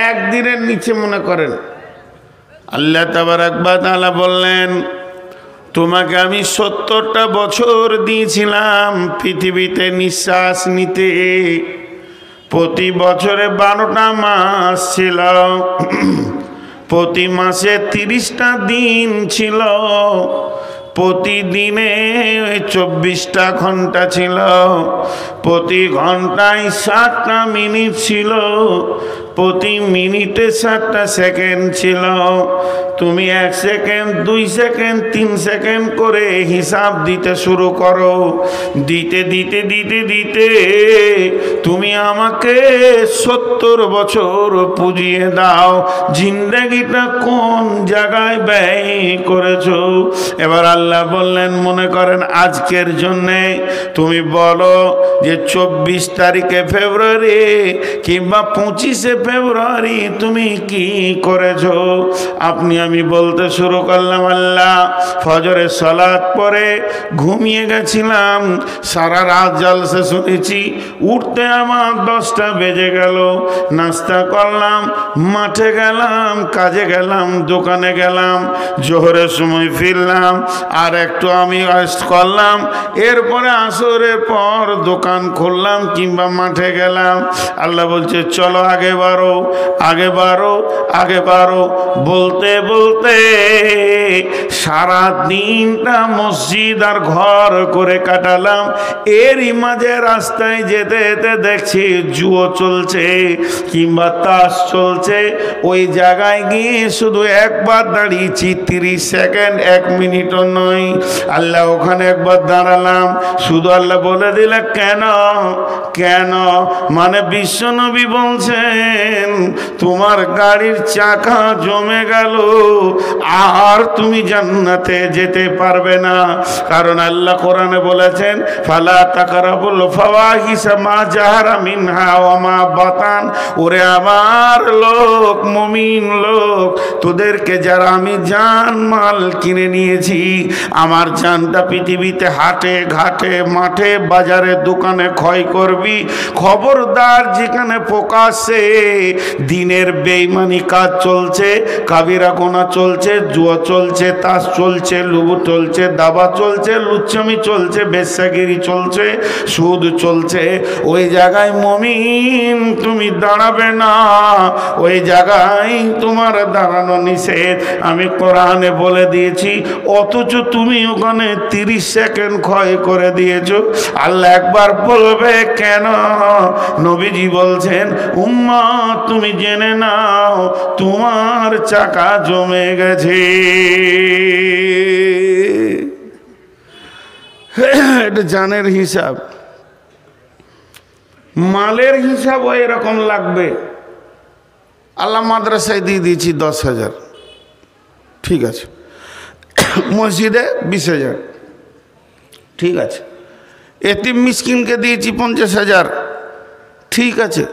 [SPEAKER 1] একদিনের নিচে মনে করেন আল্লাহ তাবারাক ওয়া তাআলা বললেন তোমাকে আমি 70টা বছর দিয়েছিলাম পৃথিবীতে নিঃশ্বাস নিতে। প্রতি বছরে 12টা মাস ছিল, প্রতি মাসে 30টা দিন ছিল, প্রতিদিনে 24টা ঘন্টা ছিল, প্রতি ঘন্টায় 7টা মিনিট ছিল, প্রতি মিনিটে 7টা সেকেন্ড ছিল। তুমি 1 সেকেন্ড, 2 সেকেন্ড, 3 সেকেন্ড করে হিসাব দিতে শুরু করো। দিতে দিতে দিতে দিতে তুমি আমাকে 70 বছর পুজিয়ে দাও। জিন্দেগিটা কোন জায়গায় ব্যয় করেছো? এবার আল্লাহ বললেন মনে করেন আজকের জন্যে তুমি বলো যে 24 তারিখে ফেব্রুয়ারি কিংবা 25শে ফেব্রুয়ারি তুমি কি করেছো। আমি বলতে শুরু করলাম, আল্লাহ ফজরের সালাত পরে ঘুমিয়ে গেছিলাম, সারা রাত জলসা শুনেছি, উঠতে আমার 10টা বেজে গেল। নাস্তা করলাম, মাঠে গেলাম, কাজে গেলাম, দোকানে গেলাম, জোহরের সময় ফিরলাম, আর একটু আমি রেস্ট করলাম, এরপরে আসরের পর দোকান খুললাম কিংবা মাঠে গেলাম। আল্লাহ বলছে চলো আগে বাড়ো, আগে বাড়ো, আগে বাড়ো। বলতে বলতে সারা দিনটা মসজিদ আর ঘর করে কাটালাম। এরই মাঝে রাস্তায় যেতে যেতে দেখছি জুয়ো চলছে কিংবা তাস চলছে। ওই জায়গায় গিয়ে শুধু একবার দাঁড়িয়েছি, 30 সেকেন্ড, 1 মিনিটও নয়। আল্লাহ ওখানে একবার দাঁড়ালাম, শুধু আল্লাহ বলে দিলে কেন কেন, মানে বিশ্বনবী বলছেন তোমার গাড়ির চাকা জমে গেল, আর তুমি জান্নাতে যেতে পারবে না। কারণ আল্লাহ কোরআনে বলেছেন ফালা তাকরাবুল ফাওয়াহিশা মা জাহারা মিনহা ওয়া মা বাতান। ওরে আমার লোক, মুমিন লোক, তোদেরকে যারা আমি জান মাল কিনে নিয়েছি, আমার জানটা পৃথিবীতে হাটে ঘাটে মাঠে বাজারে দোকানে ক্ষয় করবি, খবরদার যেখানে প্রকাশ্যে দিনের বেঈমানি কাজ চলছে, কাবিরা গোনা চলছে, জুয়া চলছে, তাস চলছে, লুবু চলছে, দাবা চলছে, লুচ্চামি চলছে, বেশ্যাগিরি চলছে, সুদ চলছে, ওই জায়গায় মুমিন তুমি দাঁড়াবে না, ওই জায়গায় তোমার দাঁড়ানো নিষেধ। আমি কোরআনে বলে দিয়েছি, অথচ তুমি ওখানে 30 সেকেন্ড ক্ষয় করে দিয়েছো। আল্লাহ একবার বলবে কেন? নবীজি বলছেন উম্মত তুমি জেনে নাও তোমার চাকা জমে গেছে। এটা জানের হিসাব, মালের হিসাবও এরকম লাগবে। আল্লাহ মাদ্রাসায় দিয়ে দিয়েছি 10,000, ঠিক আছে, মসজিদে 20,000, ঠিক আছে, এতিম মিসকিনকে দিয়েছি 50,000, ঠিক আছে,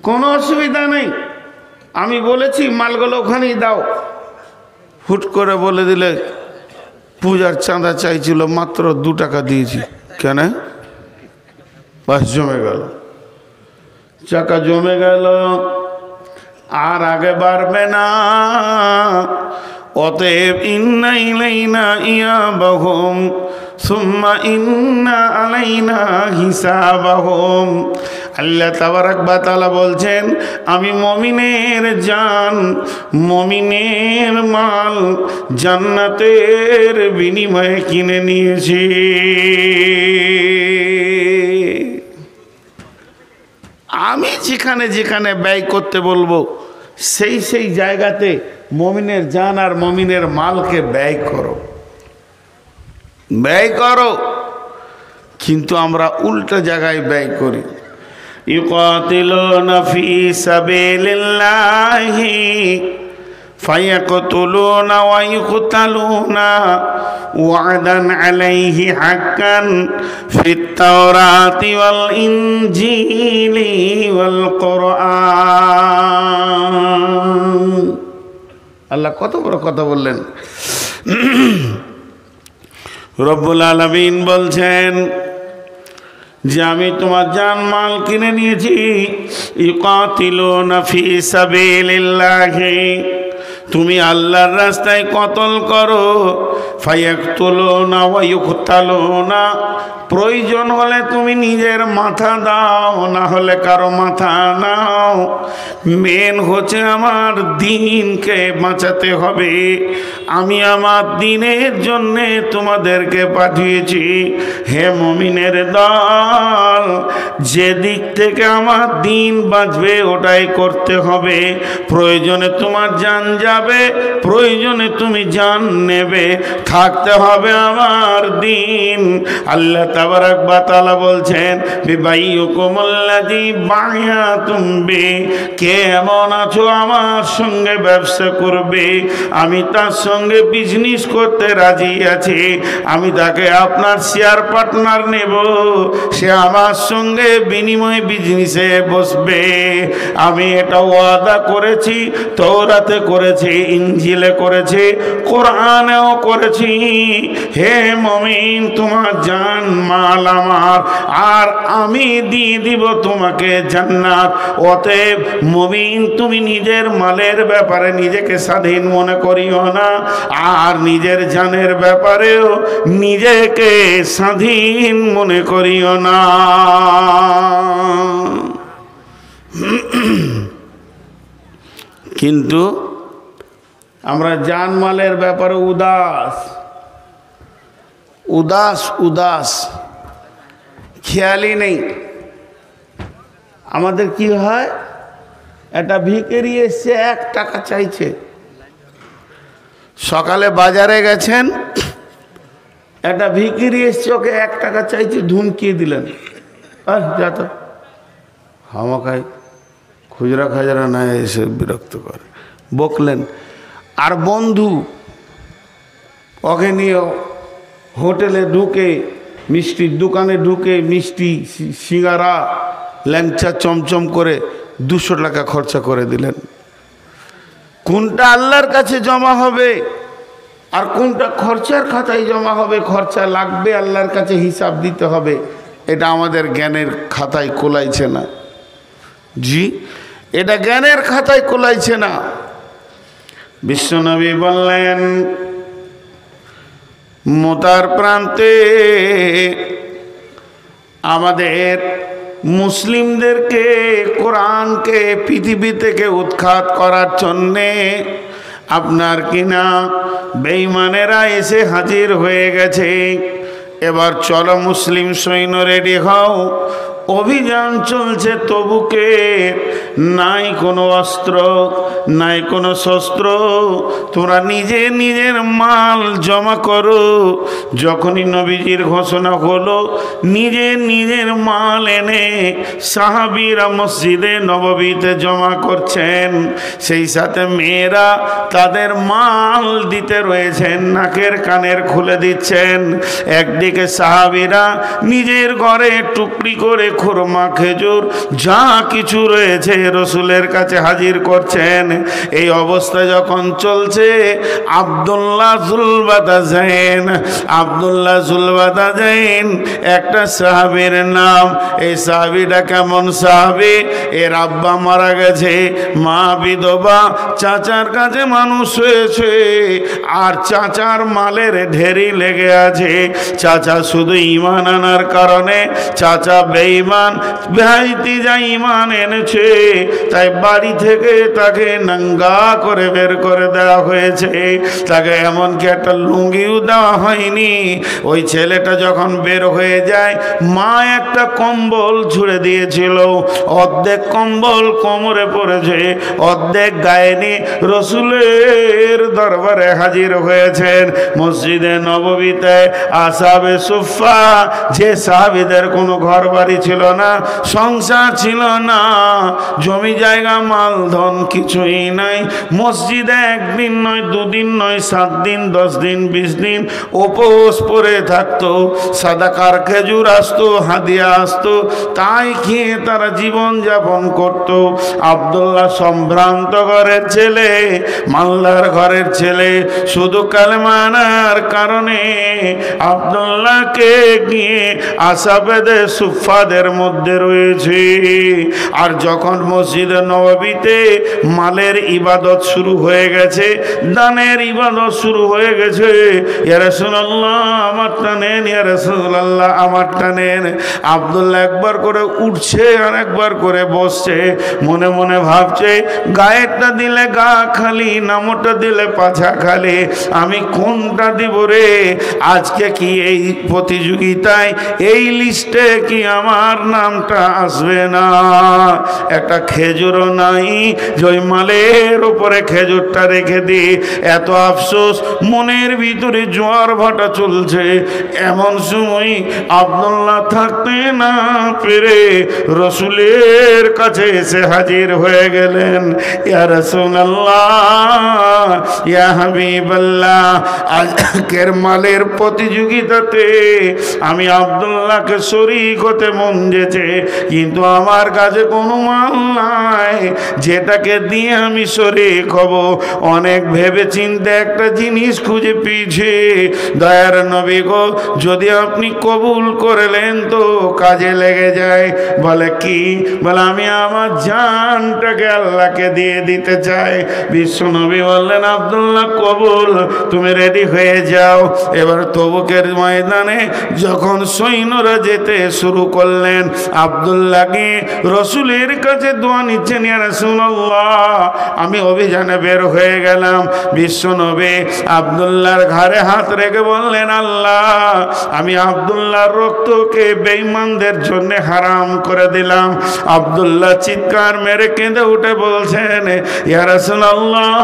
[SPEAKER 1] কোনো অসুবিধা নেই। আমি বলেছি মালগুলো ওখানেই দাও। হুট করে বলে দিলে পূজার চাঁদা চাইছিল, মাত্র 2 টাকা দিয়েছি, কেন? বাস জমে গেল, চাকা জমে গেল, আর আগে বাড়বে না। অতএব ইন্না ইলাইনা ইয়াবাহুম সুম্মা ইন্না আলাইনা হিসাবাহুম। আল্লাহ তাবারাক ওয়া তাআলা বলছেন আমি মুমিনের জান, মুমিনের মাল জান্নাতের বিনিময়ে কিনে নিয়েছি। আমি যেখানে যেখানে ব্যয় করতে বলবো সেই সেই জায়গাতে মুমিনের জান আর মুমিনের মালকে ব্যয় করো, ব্যয় করো। কিন্তু আমরা উল্টা জায়গায় ব্যয় করি। ইউকাতিলুনা ফি সাবিলিল্লাহি ফায়াকতুলুনা ওয়া ইউকতালুনা ওয়া'দান আলাইহি হাক্কান ফিত তাওরাতি ওয়াল ইনজিলি ওয়াল কুরআন। আল্লাহ কত বড় কথা বললেন। রব্বুল আলামিন বলছেন যে আমি তোমার জান মাল কিনে নিয়েছি। ইউকাতিলুনা ফি সাবিলিল্লাহি, তুমি আল্লাহর রাস্তায় কতল করো। ফায়াকতুলুনা ওয়া ইউকতালুনা, প্রয়োজন হলে তুমি নিজের মাথা দাও, না হলে কারো মাথা নাও। মেন হচ্ছে আমার দিনকে বাঁচাতে হবে। আমি আমার দিনের জন্যে তোমাদেরকে পাঠিয়েছি। হে মুমিনের দল, যে দিক থেকে আমার দিন বাঁচবে ওটাই করতে হবে। প্রয়োজনে তোমার জান যাবে, প্রয়োজনে তুমি জান নেবে, থাকতে হবে আমার দিন। আল্লাহ তাবারাক ওয়া তাআলা বলছেন বিবাইয়ুকুমুল্লাযী বায়াতুম বি, কে এমন আছো আমার সঙ্গে ব্যবসা করবে, আমি তার সঙ্গে বিজনেস করতে রাজি আছি, আমি তাকে আপনার শেয়ার পার্টনার নেব, সে আমার সঙ্গে বিনিময় বিজনেসে বসবে। আমি এটা ওয়াদা করেছি, তওরাতে করেছি, ইনজিলে করেছি, কোরআনেও করেছি। হে মুমিন, তোমার জান মাল আমার, আর আমি দিয়ে দিব তোমাকে জান্নাত। অতএব মুমিন, তুমি নিজের মালের ব্যাপারে নিজেকে স্বাধীন মনে করিও না, আর নিজের জানের ব্যাপারেও নিজেকে স্বাধীন মনে করিও না। কিন্তু আমরা জানমালের ব্যাপারে উদাস উদাস উদাস, খেয়ালই নেই। আমাদের কি হয়, একটা ভিখারি এসছে, 1 টাকা চাইছে। সকালে বাজারে গেছেন, একটা ভিখারি এসছে, ওকে 1 টাকা চাইছে, ধুমকিয়ে দিলেন, যা তো হামাকাই খুচরা খাজরা না এসে বিরক্ত করে, বকলেন। আর বন্ধু ওকে নিয়ে হোটেলে ঢুকে, মিষ্টির দোকানে ঢুকে মিষ্টি সিঙ্গারা ল্যাংচা চমচম করে 200 টাকা খরচা করে দিলেন। কোনটা আল্লাহর কাছে জমা হবে আর কোনটা খরচার খাতায় জমা হবে, খরচা লাগবে, আল্লাহর কাছে হিসাব দিতে হবে, এটা আমাদের জ্ঞানের খাতায় কোলাইছে না। জি, এটা জ্ঞানের খাতায় কোলাইছে না। বিশ্বনবী বললেন, মোতার প্রান্তে আমাদের মুসলিমদেরকে, কোরআনকে পৃথিবী থেকে উৎখাত করার জন্যে আপনার কিনা বেঈমানেরা এসে হাজির হয়ে গেছে। এবার চলো মুসলিম সৈন্য রেডি হও, অভিযান চলছে তবুকে, নাই কোনো অস্ত্র, নাই কোনো শস্ত্র, তোমরা নিজে নিজের মাল জমা করো। যখনই নবীজির ঘোষণা হলো, নিজে নিজের মাল এনে সাহাবীরা মসজিদে নববীতে জমা করছেন। সেই সাথে মেয়েরা তাদের মাল দিতে রয়েছেন, নাকের কানের খুলে দিচ্ছেন। একদিকে সাহাবীরা নিজের ঘরে টুকরি করে খুরমা, খেজুর যা কিছু রয়েছে রসুলের কাছে হাজির করছেন। এই অবস্থা যখন চলছে, আব্দুল্লাহ জুলবাদাজাইন একটা সাহাবীর নাম। এই সাহাবীটা কেমন সাহাবী, এর আব্বা মারা গেছে, মা বিধবা, চাচার কাছে মানুষ হয়েছে, আর চাচার মালের ঢেরি লেগে আছে। চাচা শুধু ঈমান আনার কারণে, চাচা বেঈমান, ভাইটি যা ঈমান এনেছে, তাই বাড়ি থেকে তাকে নাঙ্গা করে বের করে দেওয়া হয়েছে। তাকে এমনকি একটা লুঙ্গিও দেওয়া হয়নি। ওই ছেলেটা যখন বের হয়ে যায়, মা একটা কম্বল ছুঁড়ে দিয়েছিল, অর্ধেক কম্বল কোমরে পড়েছে, অর্ধেক গায়ে নিয়ে রসুলের দরবারে হাজির হয়েছেন। মসজিদে নববীতে আসহাবে সুফফা, যে সাহাবীদের কোনো ঘর বাড়ি ছিল না, সংসার ছিল না, জমি জায়গা মাল ধন কিছুই নাই, মসজিদে 1 দিন নয়, 2 দিন নয়, 7 দিন, 10 দিন, 20 দিন উপোস পড়ে থাকতো। সাদাকার খেজুর আসতো, হাদিয়া আসতো, তাই খেয়ে তারা জীবন যাপন করত। আব্দুল্লাহ সম্ভ্রান্ত ঘরের ছেলে, মালদার ঘরের ছেলে, শুধু কালেমা আনার কারণে আব্দুল্লাহকে গিয়ে আসহাবে সুফফাদের মধ্যে রয়েছে। আর যখন মসজিদে নববীতে মালের ইবাদত শুরু হয়ে গেছে, দানের ইবাদত শুরু হয়ে গেছে, ইয়া রাসূলুল্লাহ আমারটা নেন, ইয়া রাসূলুল্লাহ আমারটা নেন, আব্দুল্লাহ একবার করে উঠছে আর একবার করে বসছে, মনে মনে ভাবছে, গায়েরটা দিলে গা খালি, নামটা দিলে পাছা খালি, আমি কোনটা দিব রে? আজকে কি এই প্রতিযোগিতায়, এই লিস্টে কি আমার নামটা আসবে না? একটা খেজুরও নাই, জয় মালের উপরে খেজুরটা রেখে দি। এত আফসোস, মনের ভিতরে জোয়ার ভাটা চলছে। এমন সময় আব্দুল্লাহ থাকতে না পেরে রসুলের কাছে এসে হাজির হয়ে গেলেন। ইয়া রাসূলুল্লাহ, ইয়া হাবিবাল্লাহ, আজকের মালের প্রতিযোগিতাতে আমি আব্দুল্লাহকে শরীক হতে মন গঞ্জেছে, কিন্তু আমার কাছে কোনো মাল নাই যেটাকে দিয়ে আমি শরীক হব। অনেক ভেবে চিন্তে একটা জিনিস খুঁজে পেয়েছে। দয়ার নবী গো, যদি আপনি কবুল করলেন তো কাজে লেগে যায়। বলে কি? বলে আমি আমার জানটাকে আল্লাহকে দিয়ে দিতে চাই। বিশ্ব নবী বললেন, আব্দুল্লাহ কবুল, তুমি রেডি হয়ে যাও। এবার তবুকের ময়দানে যখন সৈন্যরা যেতে শুরু করলেন, আব্দুল্লাহকে রসুলের কাছে দোয়া নিচ্ছেন, ইয়া রাসূলুল্লাহ আমি অভিযানে বের হয়ে গেলাম। বিশ্ব নবী আব্দুল্লাহর ঘাড়ে হাত রেখে বললেন, আল্লাহ আমি আব্দুল্লাহর রক্তকে বেঈমানদের জন্য হারাম করে দিলাম। আব্দুল্লাহ চিৎকার মেরে কেঁদে উঠে বলছেন, ইয়া রাসূলুল্লাহ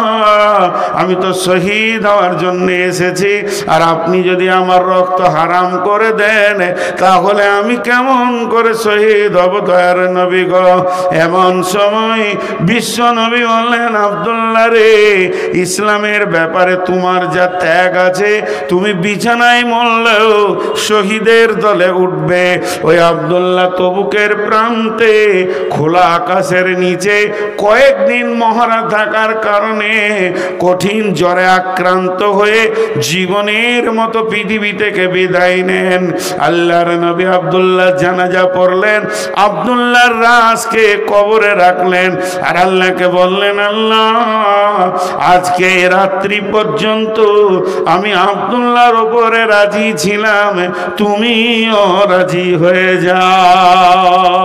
[SPEAKER 1] আমি তো শহীদ হওয়ার জন্য এসেছি, আর আপনি যদি আমার রক্ত হারাম করে দেন তাহলে আমি কেমন করে শহীদ হব দয়ার নবী গো। এমন সময় বিশ্ব নবী বললেন, আব্দুল্লাহ রে, ইসলামের ব্যাপারে তোমার যা ত্যাগ আছে, তুমি বিছানায় মরলেও শহীদের দলে উঠবে। ওই আব্দুল্লাহ তবুকের প্রান্তে খোলা আকাশের নিচে কয়েকদিন মহড়া থাকার কারণে কঠিন জ্বরে আক্রান্ত হয়ে জীবনের মতো পৃথিবী থেকে বিদায় নেন। আল্লাহর নবী আব্দুল্লাহ জানাজা পড়লেন, আব্দুল্লাহর লাশকে কবরে রাখলেন, আর আল্লাহকে বললেন, আল্লাহ আজকে রাত্রি পর্যন্ত আমি আব্দুল্লাহর উপরে রাজি ছিলাম, তুমিও রাজি হয়ে যাও।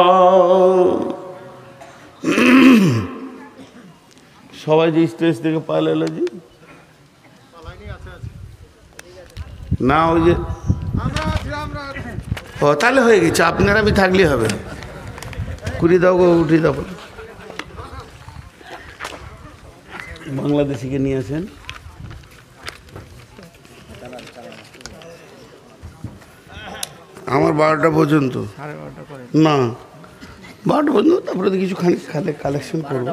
[SPEAKER 1] সবাই যে স্টেজ থেকে পালালো জি না, ওই যে ও তাহলে হয়ে গেছে, আপনারা আমি থাকলে হবে। কুড়ি দাও গো, উঠি দাও। বাংলাদেশিকে নিয়ে আসেন। আমার 12টা পর্যন্ত না, 12টা পর্যন্ত, তারপরে কিছু খানিক খালে কালেকশন করবো।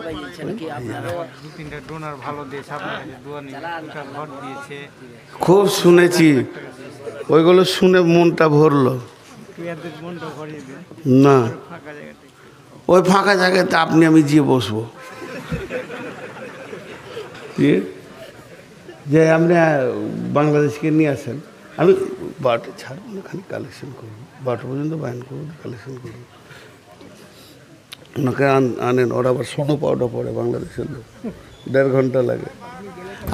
[SPEAKER 1] খুব শুনেছি, ওইগুলো শুনে মনটা ভরলো না। ওই ফাঁকা জায়গাতে আপনি আমি গিয়ে বসবো, যে আপনি বাংলাদেশকে নিয়ে আসেন, আমি 12টা ছাড়বো না, খানিক কালেকশন করবো, 12টা পর্যন্ত বায়ন করবো, কালেকশন করবো। ওনাকে আনেন, ওরা আবার সোনো পাউডার পড়ে বাংলাদেশের লোক, 1.5 ঘন্টা লাগে,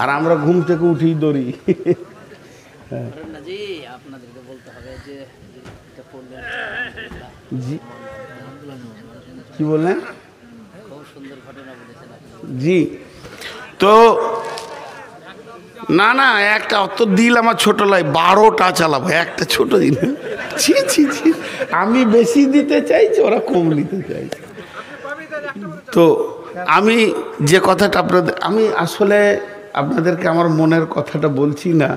[SPEAKER 1] আর আমরা ঘুম থেকে উঠেই দৌড়ি। হ্যাঁ জি, কি বললেন জি? তো না না, একটা অত দিল আমার ছোট লাই, 12টা চালাবো একটা ছোট দিন। ছি ছি ছি, আমি বেশি দিতে চাইছি, ওরা কম নিতে চাইছে। তো আমি যে কথাটা আপনাদের, আমি আসলে আপনাদেরকে আমার মনের কথাটা বলছি না।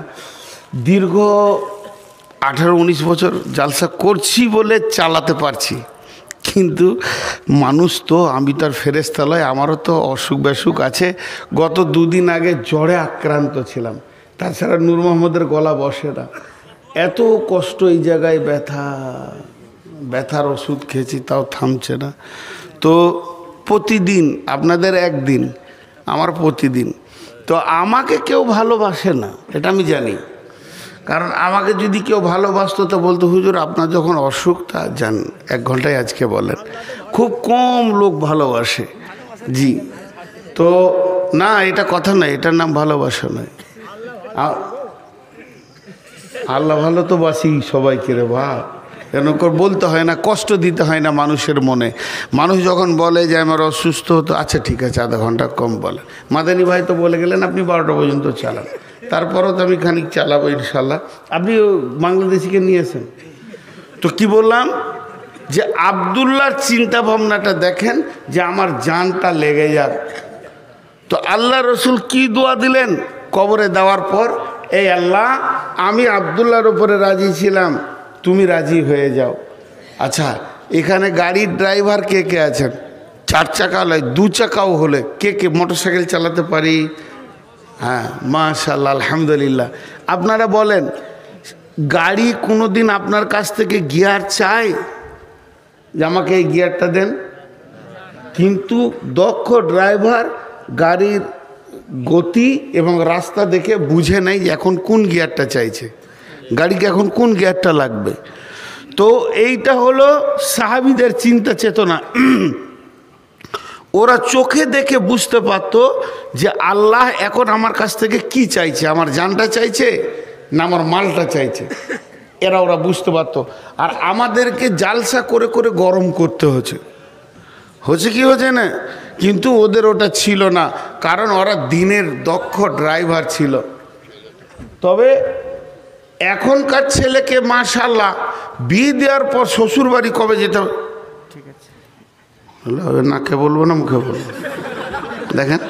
[SPEAKER 1] দীর্ঘ 18-19 বছর জালসা করছি বলে চালাতে পারছি, কিন্তু মানুষ তো, আমি তার ফেরেশতা নই, আমারও তো অসুখ বেসুখ আছে। গত 2 দিন আগে জ্বরে আক্রান্ত ছিলাম, তাছাড়া নূর মোহাম্মদের গলা বসে না, এত কষ্ট এই জায়গায়, ব্যথার ওষুধ খেয়েছি তাও থামছে না। তো প্রতিদিন আপনাদের একদিন, আমার প্রতিদিন। তো আমাকে কেউ ভালোবাসে না, এটা আমি জানি। কারণ আমাকে যদি কেউ ভালোবাসতো তো বলতো, হুজুর আপনার যখন অসুখ, তা যান 1 ঘন্টায় আজকে বলেন। খুব কম লোক ভালোবাসে জি। তো না, এটা কথা নয়, এটার নাম ভালোবাসা নয়। আল্লাহ ভালো তো বাসি সবাইকে রে ভাই, কেন বলতে হয় না, কষ্ট দিতে হয় না মানুষের মনে। মানুষ যখন বলে যে আমার অসুস্থ হতো, আচ্ছা ঠিক আছে আধা ঘন্টা কম বলে। মাদানী ভাই তো বলে গেলেন আপনি 12টা পর্যন্ত চালান, তারপরও তো আমি খানিক চালাবো ইনশাল্লাহ। আপনি বাংলাদেশিকে নিয়েছেন তো কি বললাম, যে আব্দুল্লাহর চিন্তা ভাবনাটা দেখেন, যে আমার জানটা লেগে যাক। তো আল্লাহ রসুল কি দোয়া দিলেন কবরে দেওয়ার পর, এই আল্লাহ আমি আব্দুল্লাহর উপরে রাজি ছিলাম, তুমি রাজি হয়ে যাও। আচ্ছা, এখানে গাড়ির ড্রাইভার কে কে আছেন? 4 চাকা নয়, 2 চাকাও হলে কে কে মোটরসাইকেল চালাতে পারি? হ্যাঁ মাশাআল্লাহ, আলহামদুলিল্লাহ। আপনারা বলেন, গাড়ি কোনো দিন আপনার কাছ থেকে গিয়ার চায়? যে আমাকে এই গিয়ারটা দেন, কিন্তু দক্ষ ড্রাইভার গাড়ির গতি এবং রাস্তা দেখে বুঝে নেয় যে এখন কোন গিয়ারটা চাইছে, গাড়িকে এখন কোন গিয়ারটা লাগবে। তো এইটা হলো সাহাবীদের চিন্তা চেতনা। ওরা চোখে দেখে বুঝতে পারতো যে আল্লাহ এখন আমার কাছ থেকে কি চাইছে, আমার জানটা চাইছে না আমার মালটা চাইছে, ওরা বুঝতে পারতো। আর আমাদেরকে জালসা করে করে গরম করতে হচ্ছে কি হচ্ছে না, কিন্তু ওদের ওটা ছিল না, কারণ ওরা দিনের দক্ষ ড্রাইভার ছিল। তবে এখনকার ছেলেকে মাশাআল্লাহ বিয়ে দেওয়ার পর শ্বশুর বাড়ি কবে যেতে হবে, ঠিক আছে নাকে বলবো না মুখে বলবো, দেখেন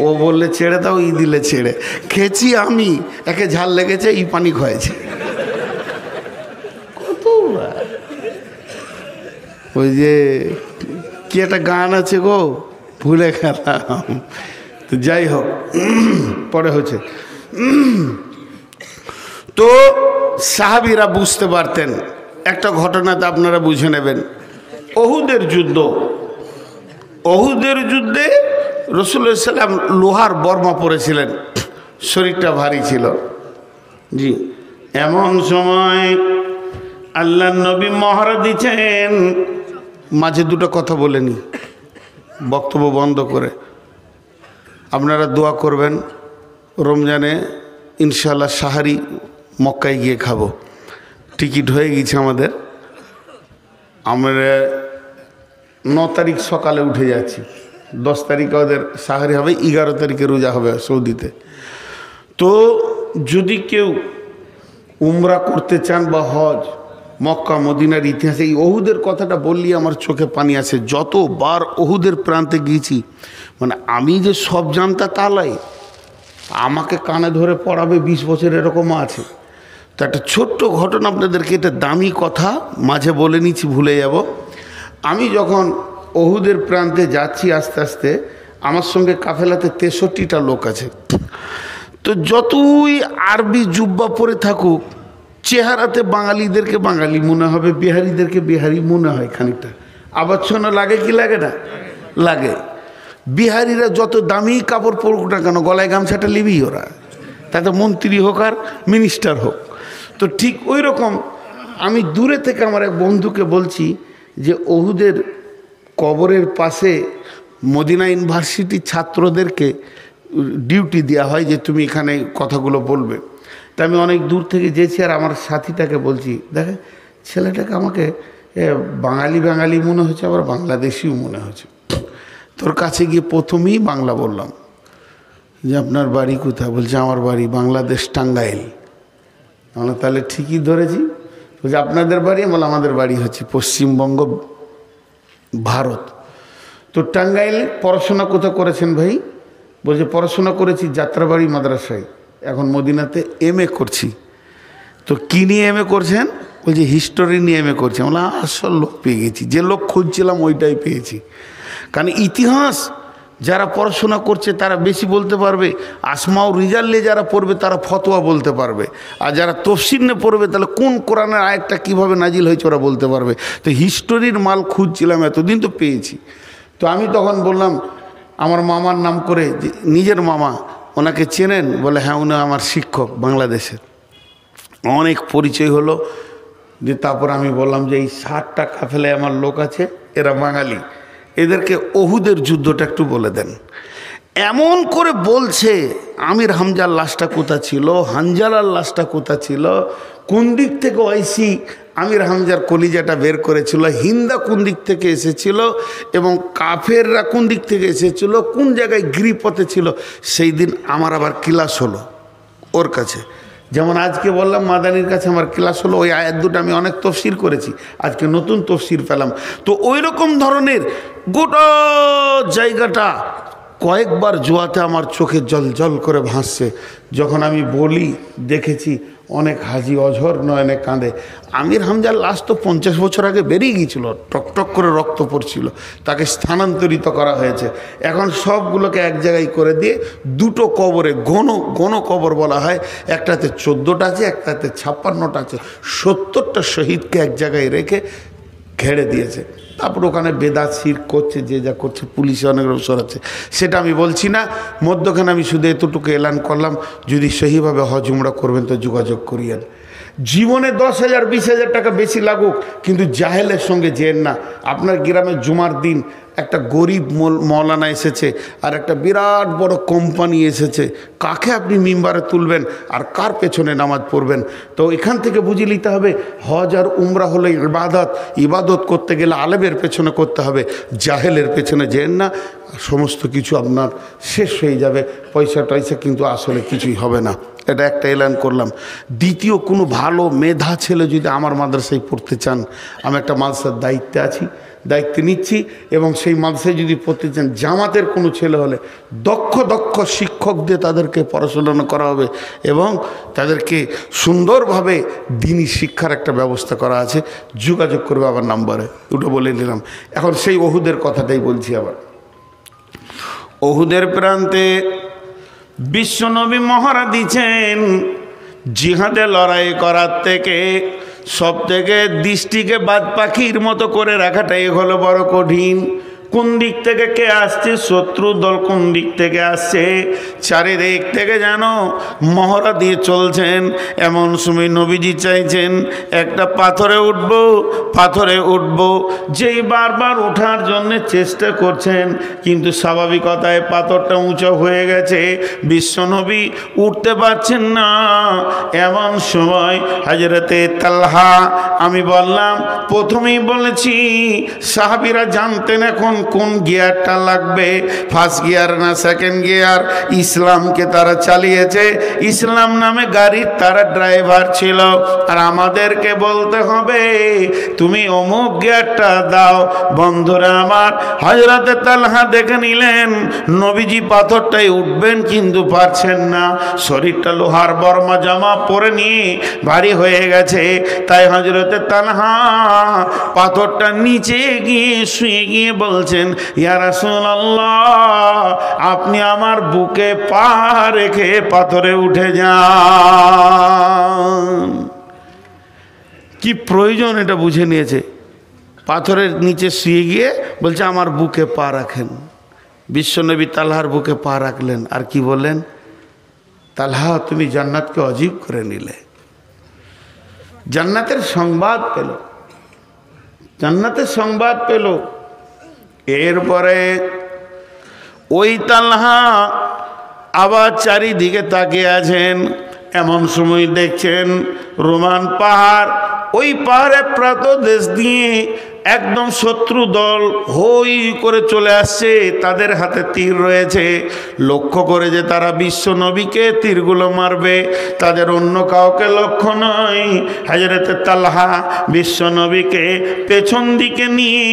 [SPEAKER 1] ও বললে ছেড়ে দাও, ই দিলে ছেড়ে, খেয়েছি আমি, একে ঝাল লেগেছে, ই পানি খয়েছে, কত ওই যে কি একটা গান আছে গো, ভুলে গেলাম, তো যাই হোক পরে হচ্ছে। তো সাহাবীরা বুঝতে পারতেন। একটা ঘটনাতে আপনারা বুঝে নেবেন, ওহুদের যুদ্ধে রাসূলুল্লাহ সাল্লাল্লাহু আলাইহি ওয়াসাল্লাম লোহার বর্মা পরেছিলেন, শরীরটা ভারী ছিল। জি, এমন সময় আল্লাহর নবী মহড়া দিচ্ছেন, মাঝে দুটো কথা বলেনি, বক্তব্য বন্ধ করে। আপনারা দোয়া করবেন, রমজানে ইনশাআল্লাহ সাহারি মক্কায় গিয়ে খাবো, টিকিট হয়ে গেছে আমাদের। আমরা 9 তারিখ সকালে উঠে যাচ্ছি, 10 তারিখে ওদের সাহারি হবে, 11 তারিখে রোজা হবে সৌদিতে। তো যদি কেউ উমরা করতে চান বা হজ, মক্কা মদিনার ইতিহাসে এই ওহুদের কথাটা বললি আমার চোখে পানি আসে। যতবার ওহুদের প্রান্তে গিয়েছি, মানে আমি যে সব জানতা তা নয়, আমাকে কানে ধরে পড়াবে 20 বছর এরকমও আছে। তো একটা ছোট্ট ঘটনা আপনাদেরকে, এটা দামি কথা, মাঝে বলে নিচ্ছি, ভুলে যাব। আমি যখন ওহুদের প্রান্তে যাচ্ছি আস্তে আস্তে, আমার সঙ্গে কাফেলাতে 63টা লোক আছে। তো যতই আরবি জুব্বা পরে থাকুক, চেহারাতে বাঙালিদেরকে বাঙালি মনে হবে, বিহারিদেরকে বিহারি মনে হয় খানিকটা। আবচ্ছন্ন লাগে কি লাগে না? লাগে। বিহারিরা যত দামি কাপড় পরুক না কেন, গলায় গামছাটা লিবি ওরা, তাতে মন্ত্রী হোক আর মিনিস্টার হোক। তো ঠিক ওই রকম আমি দূরে থেকে আমার এক বন্ধুকে বলছি যে ওহুদের কবরের পাশে মদিনা ইউনিভার্সিটির ছাত্রদেরকে ডিউটি দেওয়া হয় যে তুমি এখানে কথাগুলো বলবে। তা আমি অনেক দূর থেকে যেছি, আর আমার সাথীটাকে বলছি, দেখে ছেলেটাকে আমাকে বাঙালি মনে হচ্ছে, আবার বাংলাদেশিও মনে হচ্ছে। তোর কাছে গিয়ে প্রথমেই বাংলা বললাম যে আপনার বাড়ি কোথায়? বলছে আমার বাড়ি বাংলাদেশ, টাঙ্গাইল। আমরা তাহলে ঠিকই ধরেছি। বলছে আপনাদের বাড়ি? বলে আমাদের বাড়ি হচ্ছে পশ্চিমবঙ্গ, ভারত। তো টাঙ্গাইল পড়াশোনা কোথায় করেছেন ভাই? বলছে পড়াশোনা করেছি যাত্রাবাড়ি মাদ্রাসায়, এখন মদিনাতে MA করছি। তো কী নিয়ে MA করছেন? বলছে হিস্টোরি নিয়ে MA করছি। আমরা আসল লোক পেয়ে গেছি, যে লোক খুঁজছিলাম ওইটাই পেয়েছি। কারণ ইতিহাস যারা পড়াশোনা করছে তারা বেশি বলতে পারবে, আসমাউ রিজাল নিয়ে যারা পড়বে তারা ফতোয়া বলতে পারবে, আর যারা তফসির নিয়ে পড়বে তাহলে কোন কোরআনের আয়াতটা কীভাবে নাজিল হয়েছে ওরা বলতে পারবে। তো হিস্টোরির মাল খুঁজছিলাম এতদিন, তো পেয়েছি। তো আমি তখন বললাম আমার মামার নাম করে, যে নিজের মামা, ওনাকে চেনেন? বলে হ্যাঁ, উনি আমার শিক্ষক বাংলাদেশের। অনেক পরিচয় হলো। যে তারপর আমি বললাম যে এই 60টা কাফেলায় আমার লোক আছে, এরা বাঙালি, এদেরকে ওহুদের যুদ্ধটা একটু বলে দেন। এমন করে বলছে আমির হামজার লাশটা কোথা ছিল, হানজালার লাশটা কোথা ছিল, কোন দিক থেকে ওয়াইসি আমির হামজার কলিজাটা বের করেছিল, হিন্দা কোন দিক থেকে এসেছিল, এবং কাফেররা কোন দিক থেকে এসেছিল, কোন জায়গায় গিরিপথে ছিল। সেই দিন আমার আবার ক্লাস হলো ওর কাছে, যেমন আজকে বললাম মাদানির কাছে আমার ক্লাস হলো। ওই আয়াত দুটো আমি অনেক তফসির করেছি, আজকে নতুন তফসির পেলাম। তো ওই রকম ধরনের গোটা জায়গাটা কয়েকবার জোয়াতে আমার চোখে জল জল করে ভাসছে। যখন আমি বলি দেখেছি, অনেক হাজি অঝর নয়নে কাঁদে। আমির হামজার লাশ তো 50 বছর আগে বেরিয়ে গিয়েছিল, টকটক করে রক্ত পড়ছিল, তাকে স্থানান্তরিত করা হয়েছে। এখন সবগুলোকে এক জায়গায় করে দিয়ে দুটো কবরে, ঘন কবর বলা হয়, একটাতে 14টা আছে, একটাতে 56টা আছে, 70টা শহীদকে এক জায়গায় রেখে ঘেড়ে দিয়েছে। তারপর ওখানে বেদাত শির করছে, যে যা করছে, পুলিশে অনেক অবসর আছে, সেটা আমি বলছি না। মধ্যখানে আমি শুধু এতটুকু এলান করলাম, যদি সহিভাবে হজ উমরা করবেন তো যোগাযোগ করিয়েন। জীবনে 10,000 20,000 টাকা বেশি লাগুক, কিন্তু জাহেলের সঙ্গে যেন না। আপনার গ্রামে জুমার দিন একটা গরিব মৌলানা এসেছে আর একটা বিরাট বড় কোম্পানি এসেছে, কাকে আপনি মিম্বারে তুলবেন আর কার পেছনে নামাজ পড়বেন? তো এখান থেকে বুঝে নিতে হবে হজ আর উমরা হলো ইবাদত। ইবাদত করতে গেলে আলেমের পেছনে করতে হবে, জাহেলের পেছনে যেন না। সমস্ত কিছু আপনার শেষ হয়ে যাবে, পয়সা টয়সা কিন্তু আসলে কিছুই হবে না। এটা একটা এলান করলাম। দ্বিতীয়, কোনো ভালো মেধা ছেলে যদি আমার মাদ্রাসায় পড়তে চান, আমি একটা মাদ্রাসার দায়িত্বে আছি, দায়িত্ব নিচ্ছি, এবং সেই মাদ্রাসায় যদি পড়তে চান, জামাতের কোনো ছেলে হলে দক্ষ শিক্ষক দিয়ে তাদেরকে পড়াশোনা করা হবে এবং তাদেরকে সুন্দরভাবে দ্বীনি শিক্ষার একটা ব্যবস্থা করা আছে। যোগাযোগ করবে আবার নাম্বারে, দুটো বলে নিলাম। এখন সেই ওহুদের কথাটাই বলছি। আবার ওহুদের প্রান্তে বিশ্বনবী মহড়া দিচ্ছেন, জিহাদে লড়াই করার থেকে সব থেকে দৃষ্টিকে বাদ পাখির মতো করে রাখাটাই হলো বড় কঠিন। কোন দিক থেকে কে আসছে, শত্রু দল কোন দিক থেকে আসছে, চারিদিক থেকে যেন মহড়া দিয়ে চলছেন। এমন সময় নবীজি চাইছেন একটা পাথরে উঠব, যেই বারবার ওঠার জন্য চেষ্টা করছেন, কিন্তু স্বাভাবিকতায় পাথরটা উঁচু হয়ে গেছে, বিশ্বনবী উঠতে পারছেন না। এমন সময় হযরতে তালহা, আমি বললাম প্রথমেই বলেছি সাহাবীরা জানতেন এখন কোন গিয়ারটা লাগবে, ফার্স্ট গিয়ার না সেকেন্ড গিয়ার। ইসলামকে তারা চালিয়েছে, ইসলাম নামে গাড়ির তারা ড্রাইভার ছিল, আর আমাদেরকে বলতে হবে তুমি অমুক গিয়ারটা দাও। বন্ধুরা আমার, হযরতে তালহা দেখে নিলেন নবীজি পাথরটাই উঠবেন কিন্তু পারছেন না, শরীরটা লোহার বর্মা জামা পরে নিয়ে ভারী হয়ে গেছে। তাই হযরতে তালহা পাথরটা নিচে গিয়ে শুয়ে গিয়ে বলছেন, ইয়া রাসূলুল্লাহ, আপনি আমার বুকে পা রেখে পাথরে উঠে যান। কি প্রয়োজন এটা বুঝে নিয়েছে। পাথরের নিচে শুয়ে গিয়ে বলছে আমার বুকে পা রাখেন। বিশ্বনবী তালহার বুকে পা রাখলেন, আর কি বললেন, তালহা তুমি জান্নাতকে অজীব করে নিলে। জান্নাতের সংবাদ পেল, জান্নাতের সংবাদ পেল। এরপরে ওই তালহা আবার চারিদিকে তাকিয়ে আছেন। এমন সময় দেখছেন রোমান পাহাড়, ওই পাহাড়ের প্রাতদেশ দিয়ে একদম শত্রু দল হই করে চলে আসছে, তাদের হাতে তীর রয়েছে। লক্ষ্য করে যে তারা বিশ্ব নবীকে তীরগুলো মারবে, তাদের অন্য কাউকে লক্ষ্য নয়। হযরতে তালহা বিশ্ব নবীকে পেছন দিকে নিয়ে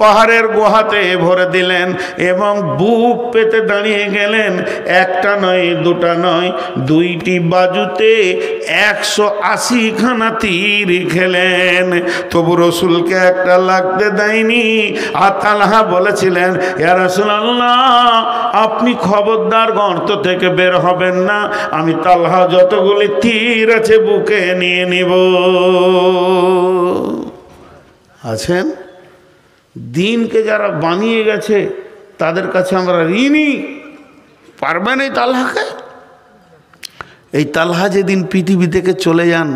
[SPEAKER 1] পাহাড়ের গুহাতে ভরে দিলেন এবং বুক পেতে দাঁড়িয়ে গেলেন। একটা নয়, দুটা নয়, দুইটি বাজুতে 180 খানা তীর খেলেন, তবু রসুলকে একটা লাগতে দেয়নি। আর তালহা বলেছিলেন, ইয়া রাসূলুল্লাহ, আপনি খবরদার গর্ত থেকে বের হবেন না, আমি তালহা যতগুলি তীর আছে বুকে নিয়ে নিব। আছেন দিনকে যারা বানিয়ে গেছে তাদের কাছে আমরা ঋণী। পারবেন এই তালহাকে? এই তালহা যেদিন পৃথিবী থেকে চলে যান,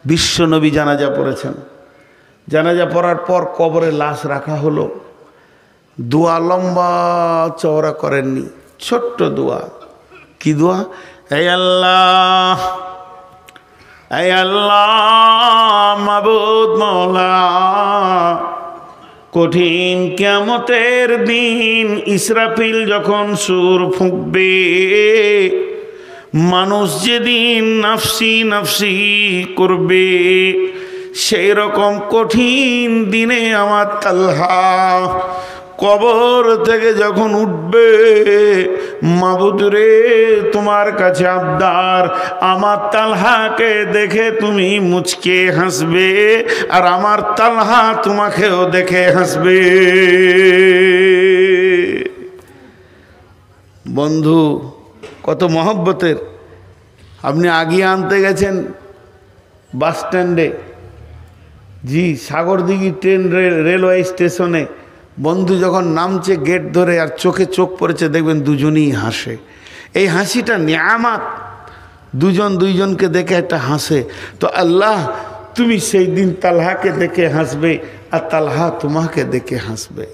[SPEAKER 1] বিশ্ব নবী জানাজা পড়েছেন। জানাজা পড়ার পর কবরে লাশ রাখা হলো। দোয়া লম্বা চওড়া করেননি, ছোট্ট দোয়া। কি দোয়া? হে আল্লাহ, হে আল্লাহ, মাবুদ মওলা, কঠিন কিয়ামতের দিন ইসরাফিল যখন সুর ফুঁকবে, মানুষ যেদিন নাফসি নাফসি করবে, সেই রকম কঠিন দিনে আমার তালহা কবর থেকে যখন উঠবে, মাবুদ রে তোমার কাছে আবদার, আমার তালহাকে দেখে তুমি মুচকে হাসবে, আর আমার তালহা তোমাকেও দেখে হাসবে। বন্ধু কত মহব্বতের। আপনি আগিয়ে আনতে গেছেন বাস স্ট্যান্ডে, জি সাগরদিঘি ট্রেন রেলওয়ে স্টেশনে, বন্ধু যখন নামছে গেট ধরে আর চোখে চোখ পড়েছে, দেখবেন দুজনেই হাসে। এই হাসিটা নিয়ামত, দুজন দুইজনকে দেখে একটা হাসে। তো আল্লাহ তুমি সেই দিন তালহাকে দেখে হাসবে আর তালহা তোমাকে দেখে হাসবে।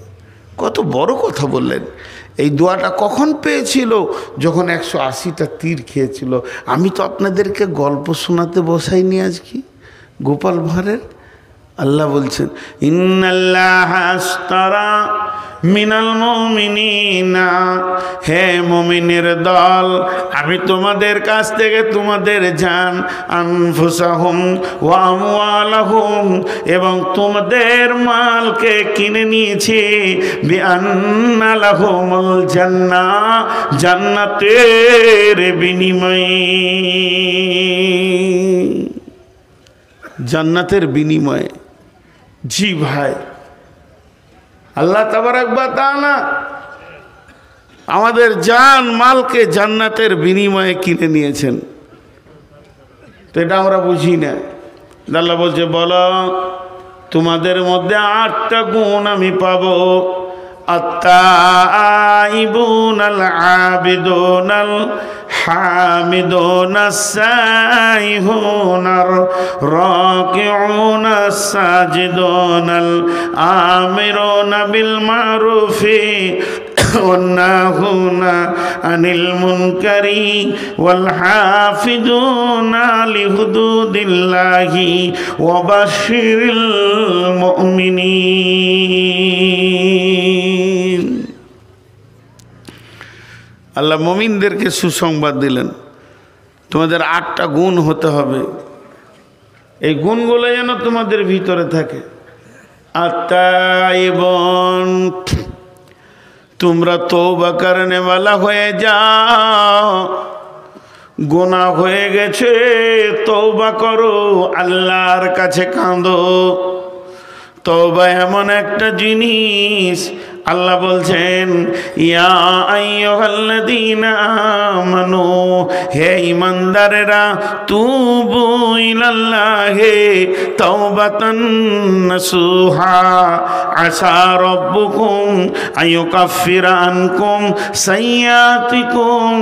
[SPEAKER 1] কত বড় কথা বললেন। এই দোয়াটা কখন পেয়েছিল? যখন 180টা তীর খেয়েছিল। আমি তো আপনাদেরকে গল্প শোনাতে বসাইনি আজকে গোপাল ভাঁড়ের। আল্লাহ বলছেন ইন্নাল্লাহা আশতারা মিনাল মুমিনিনা, হে মুমিনের দল, আমি তোমাদের কাছ থেকে তোমাদের জান, আনফুসাহুম ওয়া আমওয়ালাহুম, এবং তোমাদের মালকে কিনে নিয়েছি, বিআন্না লাহুমুল জান্নাহ, জান্নাতের বিনিময়ে, জান্নাতের বিনিময়ে। জি ভাই, আল্লাহ তাবারাক ওয়া তাআলা আমাদের জান মালকে জান্নাতের বিনিময়ে কিনে নিয়েছেন। তো এটা আমরা বুঝি না। আল্লাহ বলছে বলো তোমাদের মধ্যে 8টা গুণ আমি পাবো। আত-তাইবুনাল আবিদুনাল হামিদুনাস সাইহুনার রাকিউনাস সাজিদুনাল আমিরুনা বিল মারুফি ওয়ান্নাহুনা আনিল মুনকারি ওয়াল হাফিজুনা লিহুদুদিল্লাহি ওয়া বাশশিরিল মুমিনিন। আল্লাহ মুমিনদেরকে সুসংবাদ দিলেন, তোমাদের 8টা গুণ হতে হবে। এই গুণগুলো যেন তোমাদের ভিতরে থাকে। আত-তাইবুন, তোমরা তওবা করনেওয়ালা হয়ে যাও। গুনাহ হয়ে গেছে, তওবা করো, আল্লাহর কাছে কাঁদো। তওবা এমন একটা জিনিস, আল্লাহ বলছেন ইয়া আইয়ুহাল্লাযীনা আমানু, হে ঈমানদারেরা, তুবু ইলাল্লাহি তাওবাতান নাসুহা, আসা রাব্বুকুম আইয়ুকাফিরা আনকুম সাইয়্যাতিকুম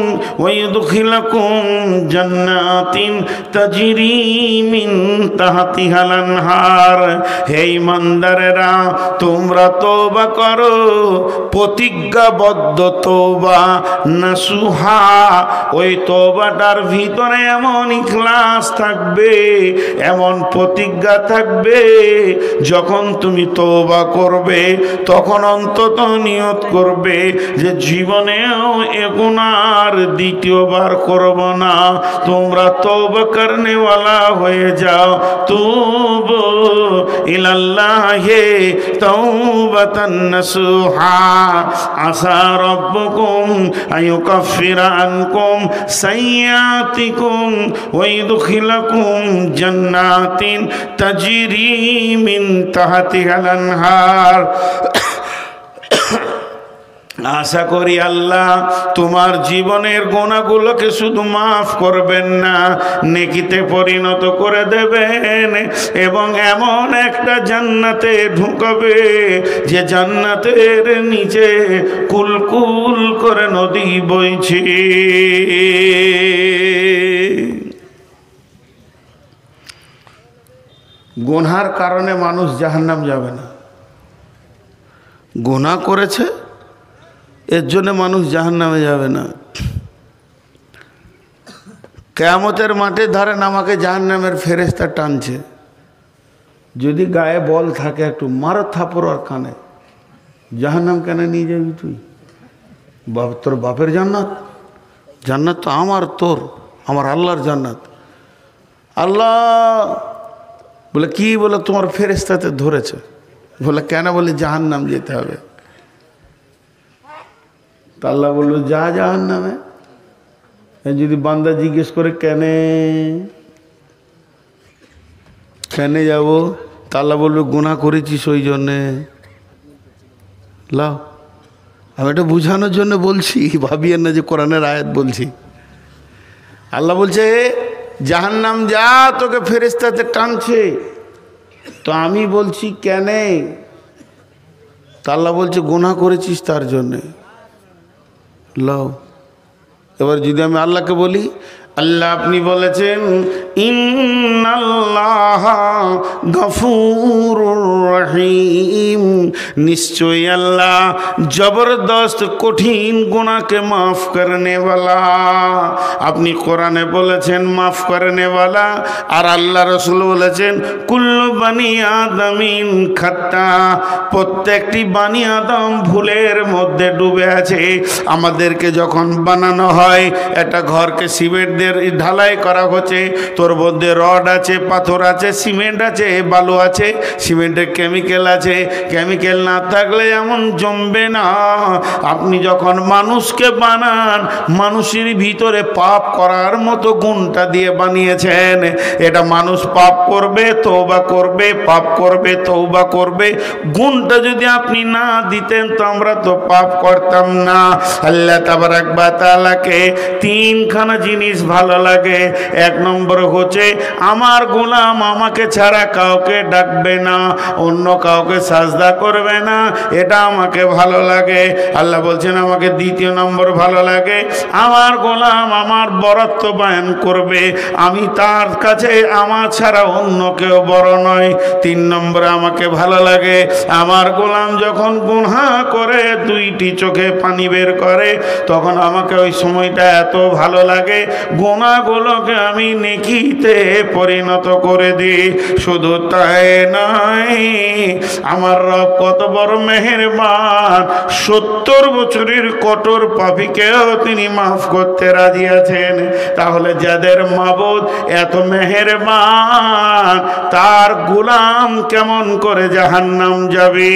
[SPEAKER 1] ওয়া ইউদখিলাকুম জান্নাতিন তাজরি মিন তাহতিহাল আনহার। হে ঈমানদারেরা, তোমরা তওবা করো, প্রতিজ্ঞাবদ্ধ তওবা, নাসুহা, ওই তওবাটার ভিতরে এমন ইখলাস থাকবে, এমন প্রতিজ্ঞা থাকবে, যখন তুমি তওবা করবে তখন অন্তত নিয়ত করবে যে জীবনেও এ গুনাহ আর দ্বিতীয়বার করব না। তোমরা তওবা করনেওয়ালা হয়ে যাও। তুবু ইলাল্লাহি তাওবাতান নাসুহা, আসা রাব্বুকুম আইয়ুকাফিরা আনকুম সাইয়্যাতিকুম ওয়া ইউদখিলাকুম জান্নাতিন তাজরি মিন তাহতিহাল আনহার। আশা করি আল্লাহ তোমার জীবনের গুনাহগুলোকে শুধু মাফ করবেন না, নেকিতে পরিণত করে দেবেন, এবং এমন একটা জান্নাতে ঢুকাবে যে জান্নাতের নিচে কুলকুল করে নদী বইছে। গুনার কারণে মানুষ জাহান্নাম যাবে না। গুনাহ করেছে এর জন্য মানুষ জাহান্নামে যাবে না। কিয়ামতের মাঠে ধরেন আমাকে জাহান্নামের ফেরেশতা টানছে, যদি গায়ে বল থাকে একটু মারো থাপড় আর কানে, জাহান্নাম কেন নিয়ে যাবি তুই? তোর বাপের জান্নাত? জান্নাত তো আমার, তোর, আমার আল্লাহর জান্নাত। আল্লাহ বলে কি? বলে তোমার ফেরেশতাতে ধরেছে। বলে কেন? বলে জাহান্নাম যেতে হবে। তা আল্লাহ বললো যা জাহান্নামে। যদি বান্দা জিজ্ঞেস করে কেন যাব, তা আল্লাহ বলবে গুনাহ করেছিস ওই জন্যে। লাও, আমি এটা বুঝানোর জন্য বলছি, ভাবিয়েন না যে কোরআনের আয়াত বলছি। আল্লাহ বলছে জাহান্নাম যা, তোকে ফেরেশতাতে টানছে। তো আমি বলছি কেন? তা আল্লাহ বলছে গুনাহ করেছিস তার জন্যে। লাও, এবার যদি আমি আল্লাহকে বলি, আল্লাহ আপনি বলেছেন ইন্নাল্লাহা গফুরুর রহিম, নিশ্চয়ই আল্লাহ জবরদস্ত কঠিন গুনাহকে মাফ করনে वाला। আপনি কোরআনে বলেছেন মাফ করনে वाला, আর আল্লাহ রাসূল বলেছেন কুল্লু বানি আদমিন খাত্তা, প্রত্যেকটি বানি আদম ভুলের মধ্যে ডুবে আছে। আমাদেরকে যখন বানানো হয়, একটা ঘরকে সিমেন্ট দিয়ে ঢালাই করা হচ্ছে, তোর মধ্যে রড আছে, পাথর আছে, সিমেন্ট আছে, বালু আছে, সিমেন্টের কেমিক্যাল আছে। কেমিক্যাল না থাকলে এমন জমবে না। আপনি যখন মানুষকে বানান, মানুষের ভিতরে পাপ করার মতো গুণটা দিয়ে বানিয়েছেন। এটা মানুষ পাপ করবে, তওবা করবে, পাপ করবে, তওবা করবে। গুণটা যদি আপনি না দিতেন তো আমরা তো পাপ করতাম না। আল্লাহ তাবারাক ওয়া তাআলাকে তিনখানা জিনিস ভালো লাগে। এক নম্বর হচ্ছে আমার গোলাম আমাকে ছাড়া কাউকে ডাকবে না, অন্য কাউকে সাজদা করবে না, এটা আমাকে ভালো লাগে। আল্লাহ বলছেন আমাকে দ্বিতীয় নম্বর ভালো লাগে আমার গোলাম আমার বরত্ব বয়ান করবে, আমি তার কাছে আমার ছাড়া অন্য কেউ বড় নয়। তিন নম্বরে আমাকে ভালো লাগে আমার গোলাম যখন গুনাহ করে দুইটি চোখে পানি বের করে, তখন আমাকে ওই সময়টা এত ভালো লাগে, গুনাহগুলোকে আমি নেকিতে পরিণত করে দিই। শুধু তাই নয়, আমার রব কত বড় মেহেরবান, 70 বছরের কঠোর পাপীকেও তিনি মাফ করতে রাজি আছেন। তাহলে যাদের মাবুদ এত মেহেরবান, তার গোলাম কেমন করে জাহান্নাম যাবে?